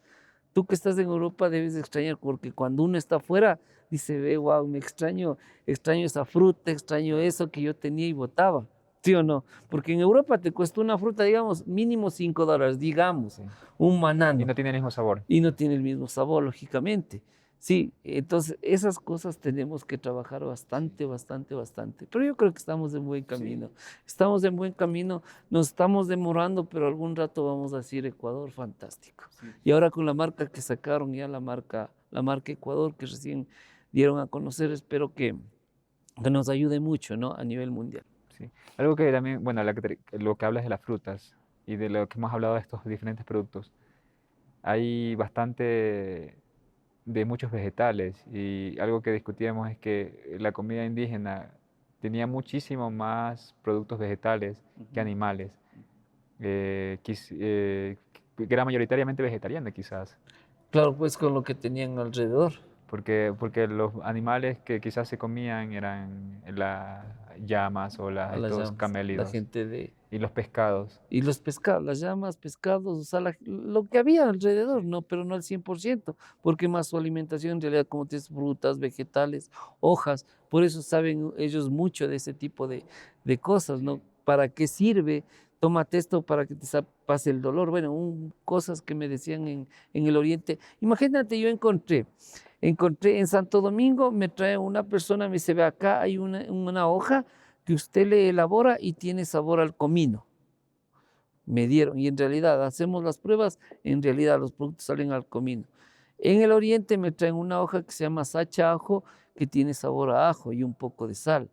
Tú que estás en Europa debes extrañar, porque cuando uno está afuera, dice, ve, wow, extraño esa fruta, extraño eso que yo tenía y botaba. ¿Sí o no? Porque en Europa te cuesta una fruta, digamos, mínimo $5, digamos, Sí. un Y banano, no tiene el mismo sabor. y no tiene el mismo sabor, lógicamente. Sí, entonces esas cosas tenemos que trabajar bastante, bastante, bastante. Pero yo creo que estamos en buen camino. Sí. Estamos en buen camino, nos estamos demorando, pero algún rato vamos a decir Ecuador, fantástico. Sí. Y ahora con la marca que sacaron, ya la marca Ecuador, que recién dieron a conocer, espero que nos ayude mucho, ¿no? A nivel mundial. Sí. Algo que también, bueno, lo que hablas de las frutas y de lo que hemos hablado de estos diferentes productos, hay bastante de muchos vegetales y algo que discutíamos es que la comida indígena tenía muchísimo más productos vegetales que animales, que era mayoritariamente vegetariana quizás. Claro, pues con lo que tenían alrededor. Porque los animales que quizás se comían eran las llamas o A las estos llamas, la camélidos gente de... y los pescados. Y los pescados, las llamas, pescados, o sea, lo que había alrededor, ¿no? Pero no al 100%, porque más su alimentación en realidad, como tienes frutas, vegetales, hojas, por eso saben ellos mucho de ese tipo de cosas, ¿no? ¿Para qué sirve? Tómate esto para que te pase el dolor. Bueno, cosas que me decían en el Oriente. Imagínate, yo encontré en Santo Domingo, me trae una persona, me dice, ve acá hay una hoja que usted le elabora y tiene sabor al comino. Me dieron, y en realidad hacemos las pruebas, en realidad los productos salen al comino. En el Oriente me traen una hoja que se llama sacha ajo, que tiene sabor a ajo y un poco de sal.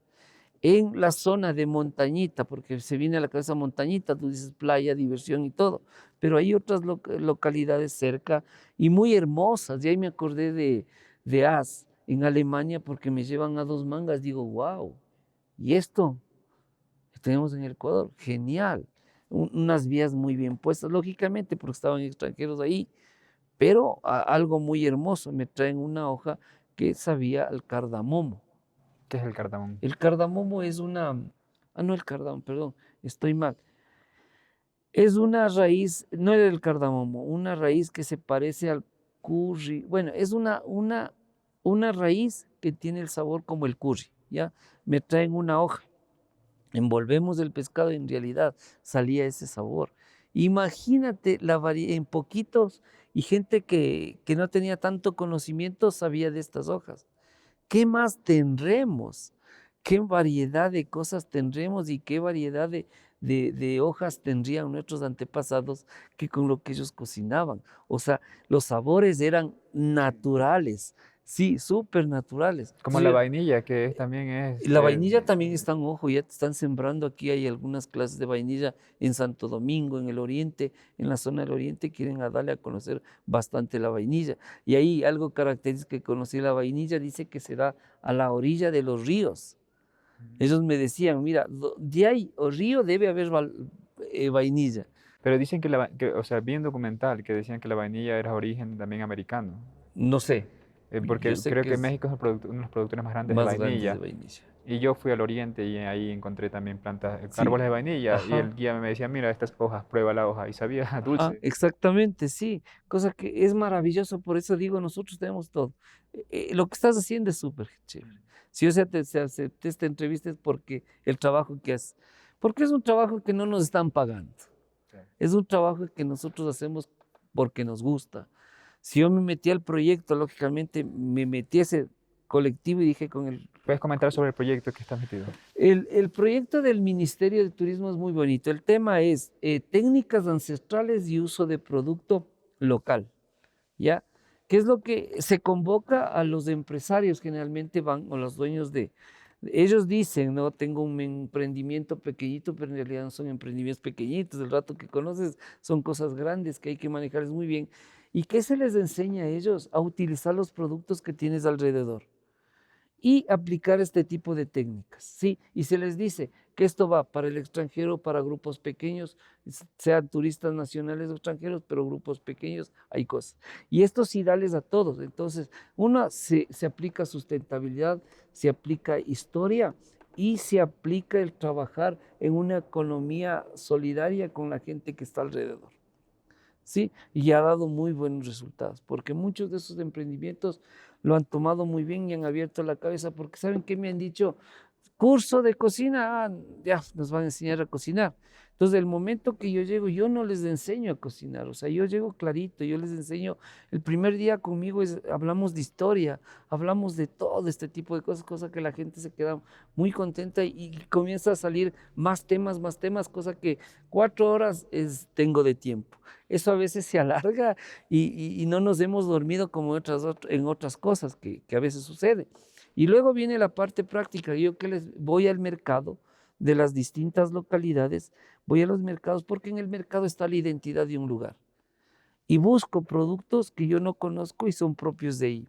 En la zona de montañita, porque se viene a la cabeza montañita, tú dices playa, diversión y todo, pero hay otras localidades cerca y muy hermosas, y ahí me acordé de As, en Alemania, porque me llevan a Dos Mangas, digo, wow, ¿y esto? Que tenemos en el Ecuador, genial. Unas vías muy bien puestas, lógicamente, porque estaban extranjeros ahí, pero algo muy hermoso, me traen una hoja que sabía al cardamomo. ¿Qué es el cardamomo? El cardamomo es no el cardamomo, perdón, estoy mal. Es una raíz, no era el cardamomo, una raíz que se parece al curry. Bueno, es una raíz que tiene el sabor como el curry, ¿ya? Me traen una hoja. Envolvemos el pescado y en realidad salía ese sabor. Imagínate en poquitos y gente que no tenía tanto conocimiento sabía de estas hojas. ¿Qué más tendremos? ¿Qué variedad de cosas tendremos y qué variedad de hojas tendrían nuestros antepasados que con lo que ellos cocinaban? O sea, los sabores eran naturales, sí, súper naturales. Como la vainilla, que también es... La vainilla también están, ojo, ya te están sembrando aquí, hay algunas clases de vainilla en Santo Domingo, en el Oriente, en la zona del Oriente, quieren darle a conocer bastante la vainilla. Y ahí algo característico que conocí la vainilla, dice que se da a la orilla de los ríos. Ellos me decían, mira, de ahí o río debe haber vainilla. Pero dicen o sea, vi un documental que decían que la vainilla era origen también americano. No sé, yo Porque sé creo que que es México es uno de los productores más grandes de más grande de vainilla. vainilla. Y yo fui al oriente y ahí encontré también plantas, Sí, árboles de vainilla. Y ajá. el guía me decía, mira, estas hojas, prueba la hoja. Y sabía Ajá, dulce. exactamente, sí, cosa que es maravilloso, por eso digo, nosotros tenemos todo. Lo que estás haciendo es súper chévere. Si yo te acepté esta entrevista es porque el trabajo que haces, porque es un trabajo que no nos están pagando, Sí. es un trabajo que nosotros hacemos porque nos gusta. Si yo me metí al proyecto, lógicamente me metí a ese colectivo y dije con el ¿Puedes comentar sobre el proyecto que estás metido? el proyecto del Ministerio de Turismo es muy bonito. El tema es técnicas ancestrales y uso de producto local, ¿ya? ¿Qué es lo que se convoca a los empresarios generalmente van, o los dueños de, ellos dicen, no, tengo un emprendimiento pequeñito, pero en realidad no son emprendimientos pequeñitos, el rato que conoces son cosas grandes que hay que manejarles muy bien. ¿Y qué se les enseña a ellos? A utilizar los productos que tienes alrededor y aplicar este tipo de técnicas, ¿sí? Y se les dice que esto va para el extranjero, para grupos pequeños, sean turistas nacionales o extranjeros, pero grupos pequeños, hay cosas. Y esto sí dales a todos. Entonces, uno se aplica sustentabilidad, se aplica historia y se aplica el trabajar en una economía solidaria con la gente que está alrededor. ¿Sí? Y ha dado muy buenos resultados, porque muchos de esos emprendimientos lo han tomado muy bien y han abierto la cabeza, porque ¿saben qué me han dicho? Curso de cocina, ya nos van a enseñar a cocinar. Entonces, el momento que yo llego, yo no les enseño a cocinar, o sea, yo llego clarito, yo les enseño, el primer día conmigo hablamos de historia, hablamos de todo este tipo de cosas, cosa que la gente se queda muy contenta y comienza a salir más temas, cosa que 4 horas tengo de tiempo. Eso a veces se alarga y no nos hemos dormido como en otras cosas que a veces sucede. Y luego viene la parte práctica. Yo que les voy al mercado de las distintas localidades, voy a los mercados porque en el mercado está la identidad de un lugar. Y busco productos que yo no conozco y son propios de ahí.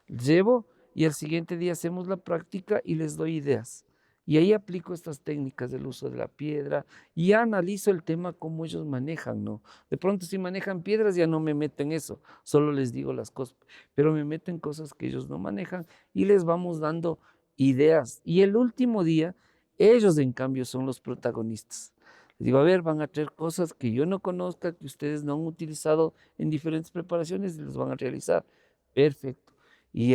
Llevo y al siguiente día hacemos la práctica y les doy ideas. Y ahí aplico estas técnicas del uso de la piedra y analizo el tema cómo ellos manejan, ¿no? De pronto si manejan piedras ya no me meto en eso, solo les digo las cosas, pero me meto en cosas que ellos no manejan y les vamos dando ideas. Y el último día, ellos en cambio son los protagonistas. Les digo, a ver, van a traer cosas que yo no conozca, que ustedes no han utilizado en diferentes preparaciones y los van a realizar. Perfecto. Y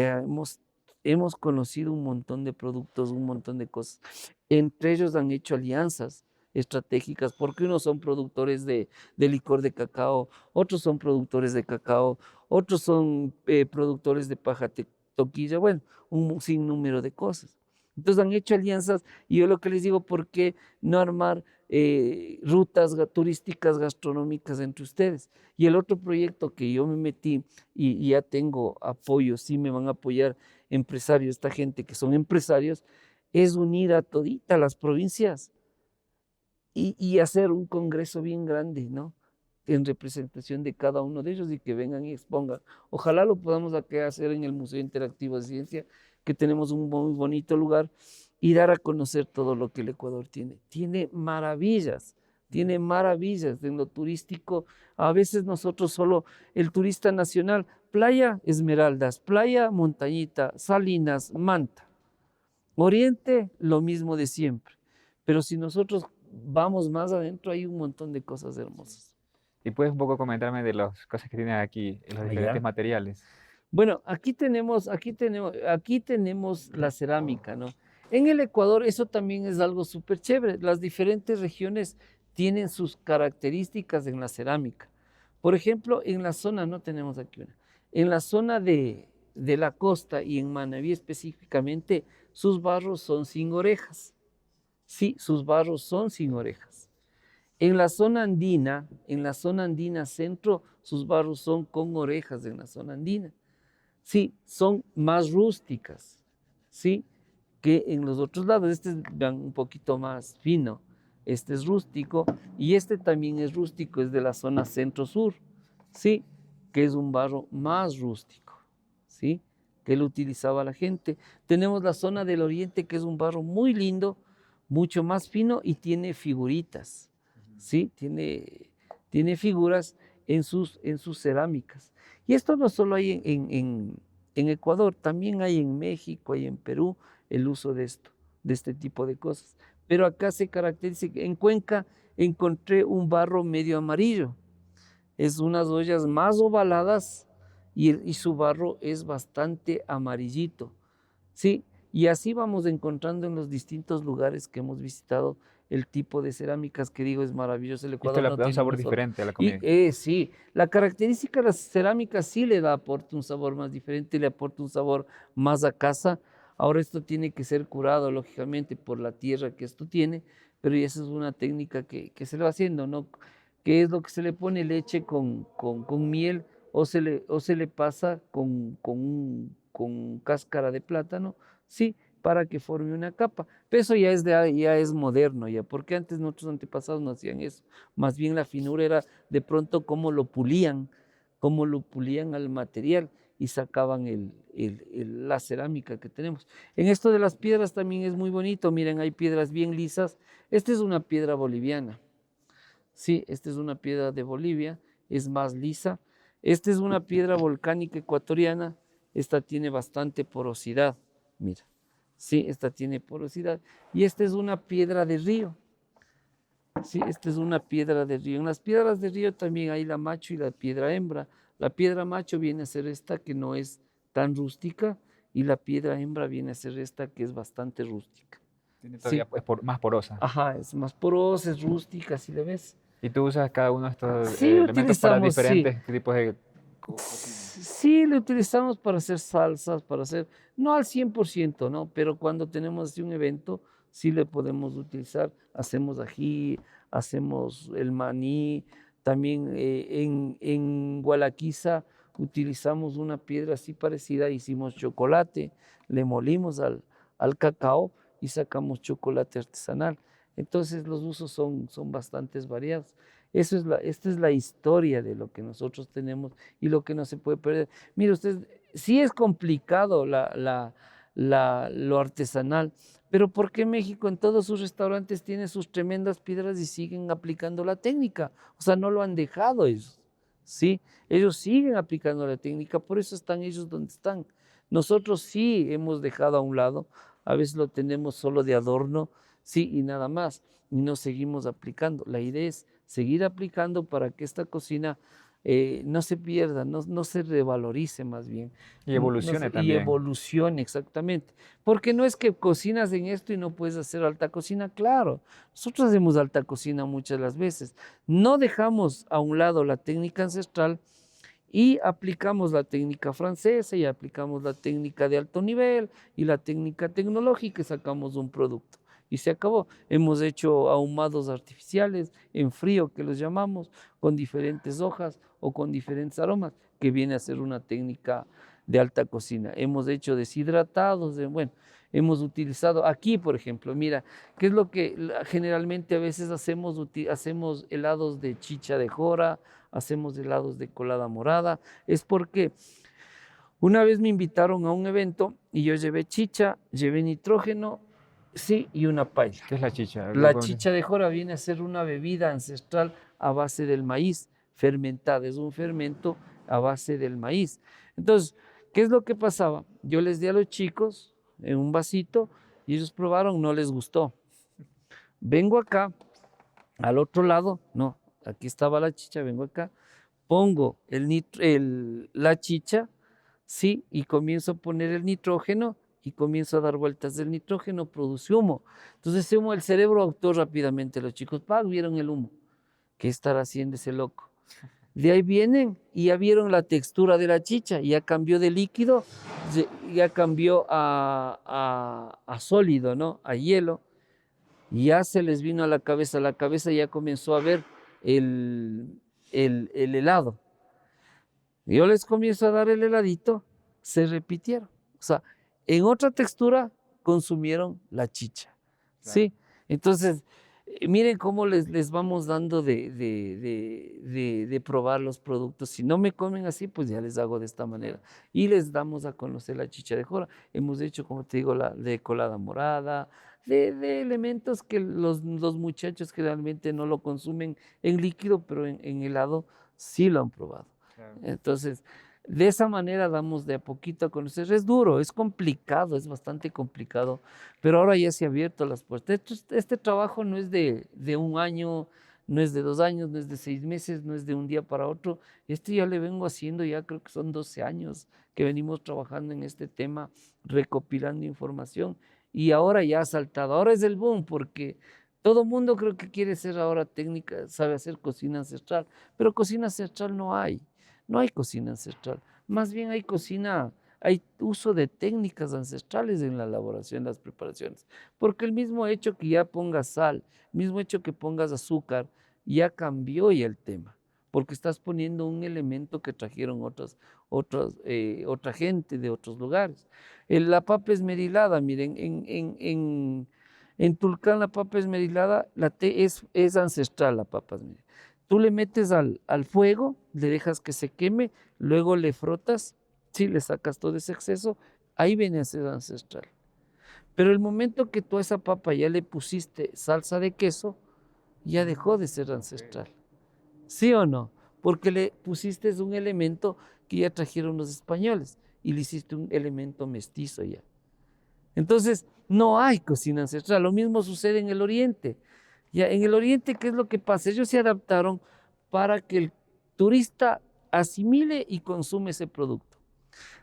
hemos conocido un montón de productos, un montón de cosas. Entre ellos han hecho alianzas estratégicas, porque unos son productores de licor de cacao, otros son productores de cacao, otros son productores de paja toquilla, bueno, un sinnúmero de cosas. Entonces han hecho alianzas y yo lo que les digo, ¿por qué no armar rutas turísticas gastronómicas entre ustedes? Y el otro proyecto que yo me metí y ya tengo apoyo, sí me van a apoyar empresarios, esta gente que son empresarios, es unir a todita las provincias y hacer un congreso bien grande, ¿no? En representación de cada uno de ellos y que vengan y expongan. Ojalá lo podamos hacer en el Museo Interactivo de Ciencia, que tenemos un muy bonito lugar, y dar a conocer todo lo que el Ecuador tiene. Tiene maravillas en lo turístico. A veces nosotros solo, el turista nacional, playa Esmeraldas, playa Montañita, Salinas, Manta. Oriente, lo mismo de siempre. Pero si nosotros vamos más adentro, hay un montón de cosas hermosas. ¿Y puedes un poco comentarme de las cosas que tienen aquí, los diferentes Allá. materiales? Bueno, aquí tenemos la cerámica, ¿no? En el Ecuador eso también es algo súper chévere. Las diferentes regiones tienen sus características en la cerámica. Por ejemplo, en la zona, no tenemos aquí una, en la zona de la costa y en Manabí específicamente, sus barros son sin orejas. Sí, sus barros son sin orejas. En la zona andina centro, sus barros son con orejas en la zona andina. Sí, son más rústicas, ¿sí? Que en los otros lados. Este es un poquito más fino, este es rústico y este también es rústico, es de la zona centro-sur, ¿sí? Que es un barro más rústico, ¿sí? Que lo utilizaba la gente. Tenemos la zona del oriente, que es un barro muy lindo, mucho más fino y tiene figuritas, ¿sí? Tiene figuras en sus cerámicas. Y esto no solo hay en Ecuador, también hay en México, hay en Perú el uso de esto, de este tipo de cosas. Pero acá se caracteriza, en Cuenca encontré un barro medio amarillo, es unas ollas más ovaladas y su barro es bastante amarillito, ¿sí? Y así vamos encontrando en los distintos lugares que hemos visitado el tipo de cerámicas que digo es maravilloso. El Y esto Ecuador le no da un tiene sabor una sola. diferente a la Y comida. sí, la característica de las cerámicas sí le da aporta un sabor más diferente, le aporta un sabor más a casa. Ahora esto tiene que ser curado, lógicamente, por la tierra que esto tiene, pero esa es una técnica que se le va haciendo, ¿no? ¿Qué es lo que se le pone? Leche con miel o se le pasa con cáscara de plátano, sí, para que forme una capa. Pero eso ya es moderno, ya, porque antes nuestros antepasados no hacían eso. Más bien la finura era de pronto cómo lo pulían al material y sacaban la cerámica que tenemos. En esto de las piedras también es muy bonito. Miren, hay piedras bien lisas. Esta es una piedra boliviana. Sí, esta es una piedra de Bolivia, es más lisa. Esta es una piedra volcánica ecuatoriana, esta tiene bastante porosidad, mira. Sí, esta tiene porosidad. Y esta es una piedra de río. Sí, esta es una piedra de río. En las piedras de río también hay la macho y la piedra hembra. La piedra macho viene a ser esta que no es tan rústica y la piedra hembra viene a ser esta que es bastante rústica. Tiene todavía Sí, pues, más porosa. ajá, es más porosa, es rústica, si le ves. Y tú usas cada uno de estos Sí, lo elementos para utilizamos, sí. diferentes tipos de cocina. Sí, lo utilizamos para hacer salsas, para hacer, no al 100%, ¿no? Pero cuando tenemos así un evento, sí le podemos utilizar. Hacemos ají, hacemos el maní. También en Gualaquiza utilizamos una piedra así parecida, hicimos chocolate, le molimos al cacao y sacamos chocolate artesanal. Entonces los usos son bastantes variados. Esta es la historia de lo que nosotros tenemos y lo que no se puede perder. Mire usted, sí es complicado lo artesanal, pero ¿por qué México en todos sus restaurantes tiene sus tremendas piedras y siguen aplicando la técnica? O sea, no lo han dejado ellos, ¿sí? Ellos siguen aplicando la técnica, por eso están ellos donde están. Nosotros sí hemos dejado a un lado, a veces lo tenemos solo de adorno, sí, y nada más, y no seguimos aplicando. La idea es seguir aplicando para que esta cocina no se pierda, no se revalorice más bien. Y evolucione Y también. evolucione exactamente. Porque no es que cocinas en esto y no puedes hacer alta cocina, claro. Nosotros hacemos alta cocina muchas de las veces. No dejamos a un lado la técnica ancestral y aplicamos la técnica francesa y aplicamos la técnica de alto nivel y la técnica tecnológica y sacamos un producto. Y se acabó. Hemos hecho ahumados artificiales en frío, que los llamamos, con diferentes hojas o con diferentes aromas, que viene a ser una técnica de alta cocina. Hemos hecho deshidratados, bueno, hemos utilizado aquí, por ejemplo, mira, ¿qué es lo que generalmente a veces hacemos? Hacemos helados de chicha de jora, hacemos helados de colada morada. Es porque una vez me invitaron a un evento y yo llevé chicha, llevé nitrógeno, sí, y una paila. ¿Qué es la chicha? La chicha de jora viene a ser una bebida ancestral a base del maíz, fermentada, es un fermento a base del maíz. Entonces, ¿qué es lo que pasaba? Yo les di a los chicos en un vasito y ellos probaron, no les gustó. Vengo acá, al otro lado, no, aquí estaba la chicha, vengo acá, pongo la chicha, sí, y comienzo a poner el nitrógeno y comienzo a dar vueltas del nitrógeno, produce humo. Entonces ese humo, el cerebro actuó rápidamente, los chicos, ¡pam!, vieron el humo. ¿Qué estará haciendo ese loco? De ahí vienen y ya vieron la textura de la chicha, ya cambió de líquido, ya cambió a sólido, ¿no? A hielo. Ya se les vino a la cabeza ya comenzó a ver el helado. Yo les comienzo a dar el heladito, se repitieron. O sea, en otra textura consumieron la chicha. Claro. ¿Sí? Entonces, miren cómo les vamos dando de probar los productos. Si no me comen así, pues ya les hago de esta manera. Y les damos a conocer la chicha de jora. Hemos hecho, como te digo, la de colada morada, de elementos que los muchachos generalmente no lo consumen en líquido, pero en helado sí lo han probado. Claro. Entonces, de esa manera damos de a poquito a conocer. Es duro, es complicado, es bastante complicado, pero ahora ya se ha abierto las puertas. Este trabajo no es de un año, no es de 2 años, no es de 6 meses, no es de un día para otro. Ya le vengo haciendo, ya creo que son 12 años que venimos trabajando en este tema, recopilando información, y ahora ya ha saltado. Ahora es el boom porque todo mundo creo que quiere ser ahora técnica, sabe hacer cocina ancestral, pero cocina ancestral no hay. No hay cocina ancestral, más bien hay cocina, hay uso de técnicas ancestrales en la elaboración de las preparaciones, porque el mismo hecho que ya pongas sal, el mismo hecho que pongas azúcar, ya cambió ya el tema, porque estás poniendo un elemento que trajeron otra gente de otros lugares. La papa esmerilada, miren, en Tulcán la papa esmerilada es ancestral, la papa esmerilada. Tú le metes al fuego, le dejas que se queme, luego le frotas, sí, le sacas todo ese exceso, ahí viene a ser ancestral. Pero el momento que tú a esa papa ya le pusiste salsa de queso, ya dejó de ser ancestral. ¿Sí o no? Porque le pusiste un elemento que ya trajeron los españoles y le hiciste un elemento mestizo ya. Entonces, no hay cocina ancestral. Lo mismo sucede en el Oriente. Ya, en el Oriente, ¿qué es lo que pasa? Ellos se adaptaron para que el turista asimile y consume ese producto.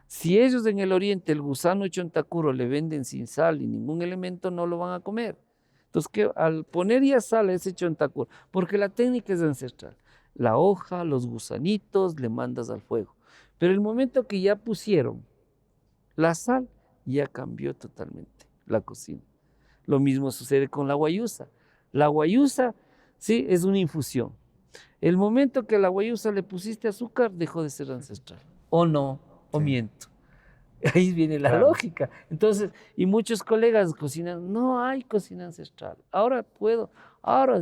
Si ellos en el Oriente el gusano chontacuro le venden sin sal y ningún elemento, no lo van a comer. Entonces, al poner ya sal a ese chontacuro, porque la técnica es ancestral, la hoja, los gusanitos, le mandas al fuego. Pero el momento que ya pusieron la sal, ya cambió totalmente la cocina. Lo mismo sucede con la guayusa. La guayusa, sí, es una infusión. El momento que a la guayusa le pusiste azúcar, dejó de ser ancestral. ¿O no? ¿O Sí, miento? Ahí viene la claro. lógica. Entonces, y muchos colegas cocinan, no hay cocina ancestral. Ahora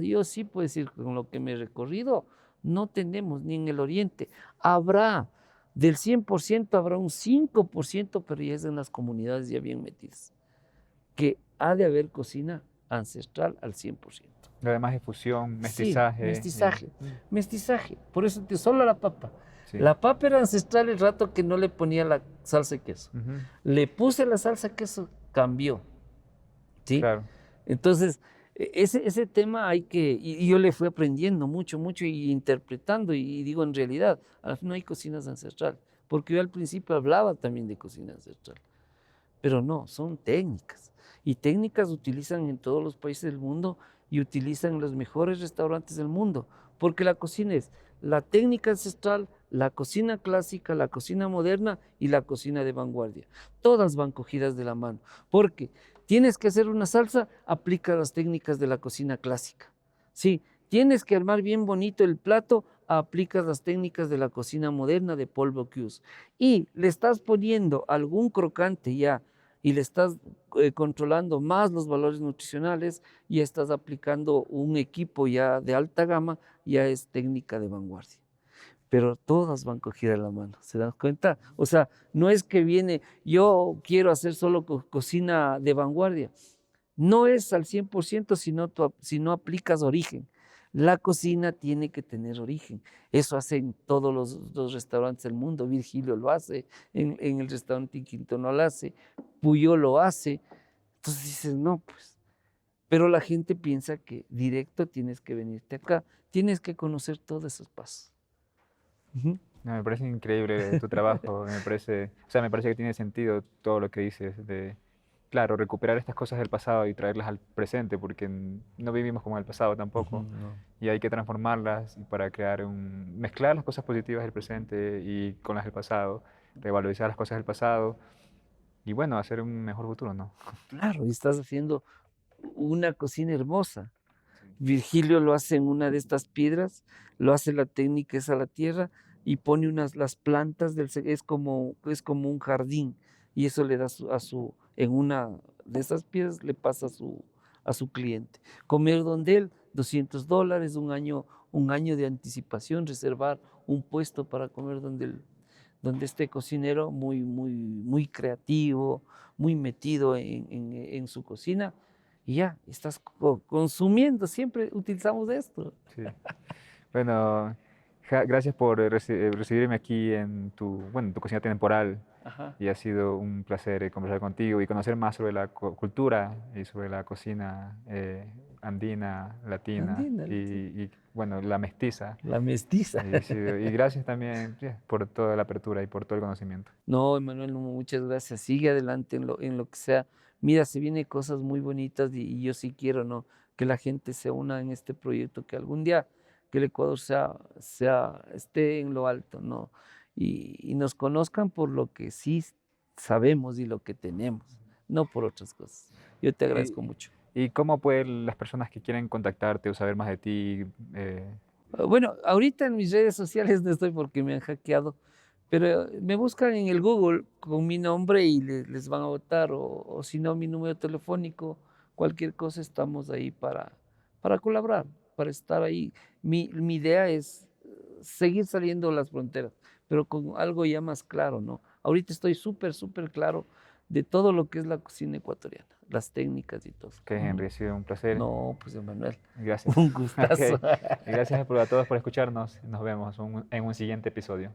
yo sí puedo decir, con lo que me he recorrido, no tenemos ni en el Oriente. Habrá, del 100% habrá un 5%, pero ya es en las comunidades ya bien metidas, que ha de haber cocina ancestral al 100%. Lo demás es fusión, Sí, mestizaje. mestizaje. Por eso solo la papa. Sí. La papa era ancestral el rato que no le ponía la salsa de queso. Ujú, Le puse la salsa de queso, cambió. ¿Sí? claro. Entonces, ese tema hay que, y yo le fui aprendiendo mucho, mucho y interpretando, y digo, en realidad, al fin no hay cocinas ancestrales, porque yo al principio hablaba también de cocina ancestral, pero no, son técnicas, y técnicas utilizan en todos los países del mundo y utilizan en los mejores restaurantes del mundo, porque la cocina es la técnica ancestral, la cocina clásica, la cocina moderna y la cocina de vanguardia. Todas van cogidas de la mano, porque tienes que hacer una salsa, aplica las técnicas de la cocina clásica. Sí, tienes que armar bien bonito el plato, aplicas las técnicas de la cocina moderna de Paul Bocuse. Y le estás poniendo algún crocante ya y le estás controlando más los valores nutricionales y estás aplicando un equipo ya de alta gama, ya es técnica de vanguardia. Pero todas van cogidas de la mano, ¿se dan cuenta? O sea, no es que viene, yo quiero hacer solo cocina de vanguardia. No es al 100% si no aplicas origen. La cocina tiene que tener origen. Eso hacen todos los restaurantes del mundo. Virgilio lo hace, en el restaurante Quinto lo hace, Puyol lo hace. Entonces dices, no, pues. Pero la gente piensa que directo tienes que venirte acá, tienes que conocer todos esos pasos. Ujú. No, me parece increíble tu trabajo, me parece que tiene sentido todo lo que dices de, claro, recuperar estas cosas del pasado y traerlas al presente, porque no vivimos como en el pasado Ujú, tampoco, no. y hay que transformarlas y para mezclar las cosas positivas del presente y con las del pasado, revalorizar las cosas del pasado y bueno, hacer un mejor futuro, ¿no? Claro, y estás haciendo una cocina hermosa. Virgilio lo hace en una de estas piedras, lo hace la técnica es a la tierra y pone las plantas es como un jardín, y eso le da en una de esas piedras le pasa a su cliente. Comer donde él, $200, un año de anticipación, reservar un puesto para comer donde este cocinero muy, muy, muy creativo, muy metido en su cocina, y ya estás consumiendo, siempre utilizamos esto. Sí. Bueno, Gracias por recibirme aquí en en tu cocina temporal. Ajá. Y ha sido un placer conversar contigo y conocer más sobre la cultura y sobre la cocina andina, latina Andina, bueno, la mestiza. la mestiza. Y gracias también por toda la apertura y por todo el conocimiento. No, Emanuel, no, muchas gracias. Sigue adelante en lo que sea. Mira, se vienen cosas muy bonitas y yo sí quiero, ¿no? Que la gente se una en este proyecto, que algún día que el Ecuador esté en lo alto, ¿no? Y nos conozcan por lo que sí sabemos y lo que tenemos, no por otras cosas. Yo te agradezco ¿Y, mucho. y cómo pueden las personas que quieren contactarte o saber más de ti? Bueno, ahorita en mis redes sociales no estoy porque me han hackeado, pero me buscan en el Google con mi nombre y les van a votar, o si no, mi número telefónico, cualquier cosa, estamos ahí para colaborar, para estar ahí. Mi idea es seguir saliendo de las fronteras, pero con algo ya más claro, ¿no? Ahorita estoy súper, súper claro de todo lo que es la cocina ecuatoriana, las técnicas y todo. Que Henry, ha sido un placer. No, pues Emanuel, Gracias. un gustazo. Ok. Y gracias a todos por escucharnos. Nos vemos en un siguiente episodio.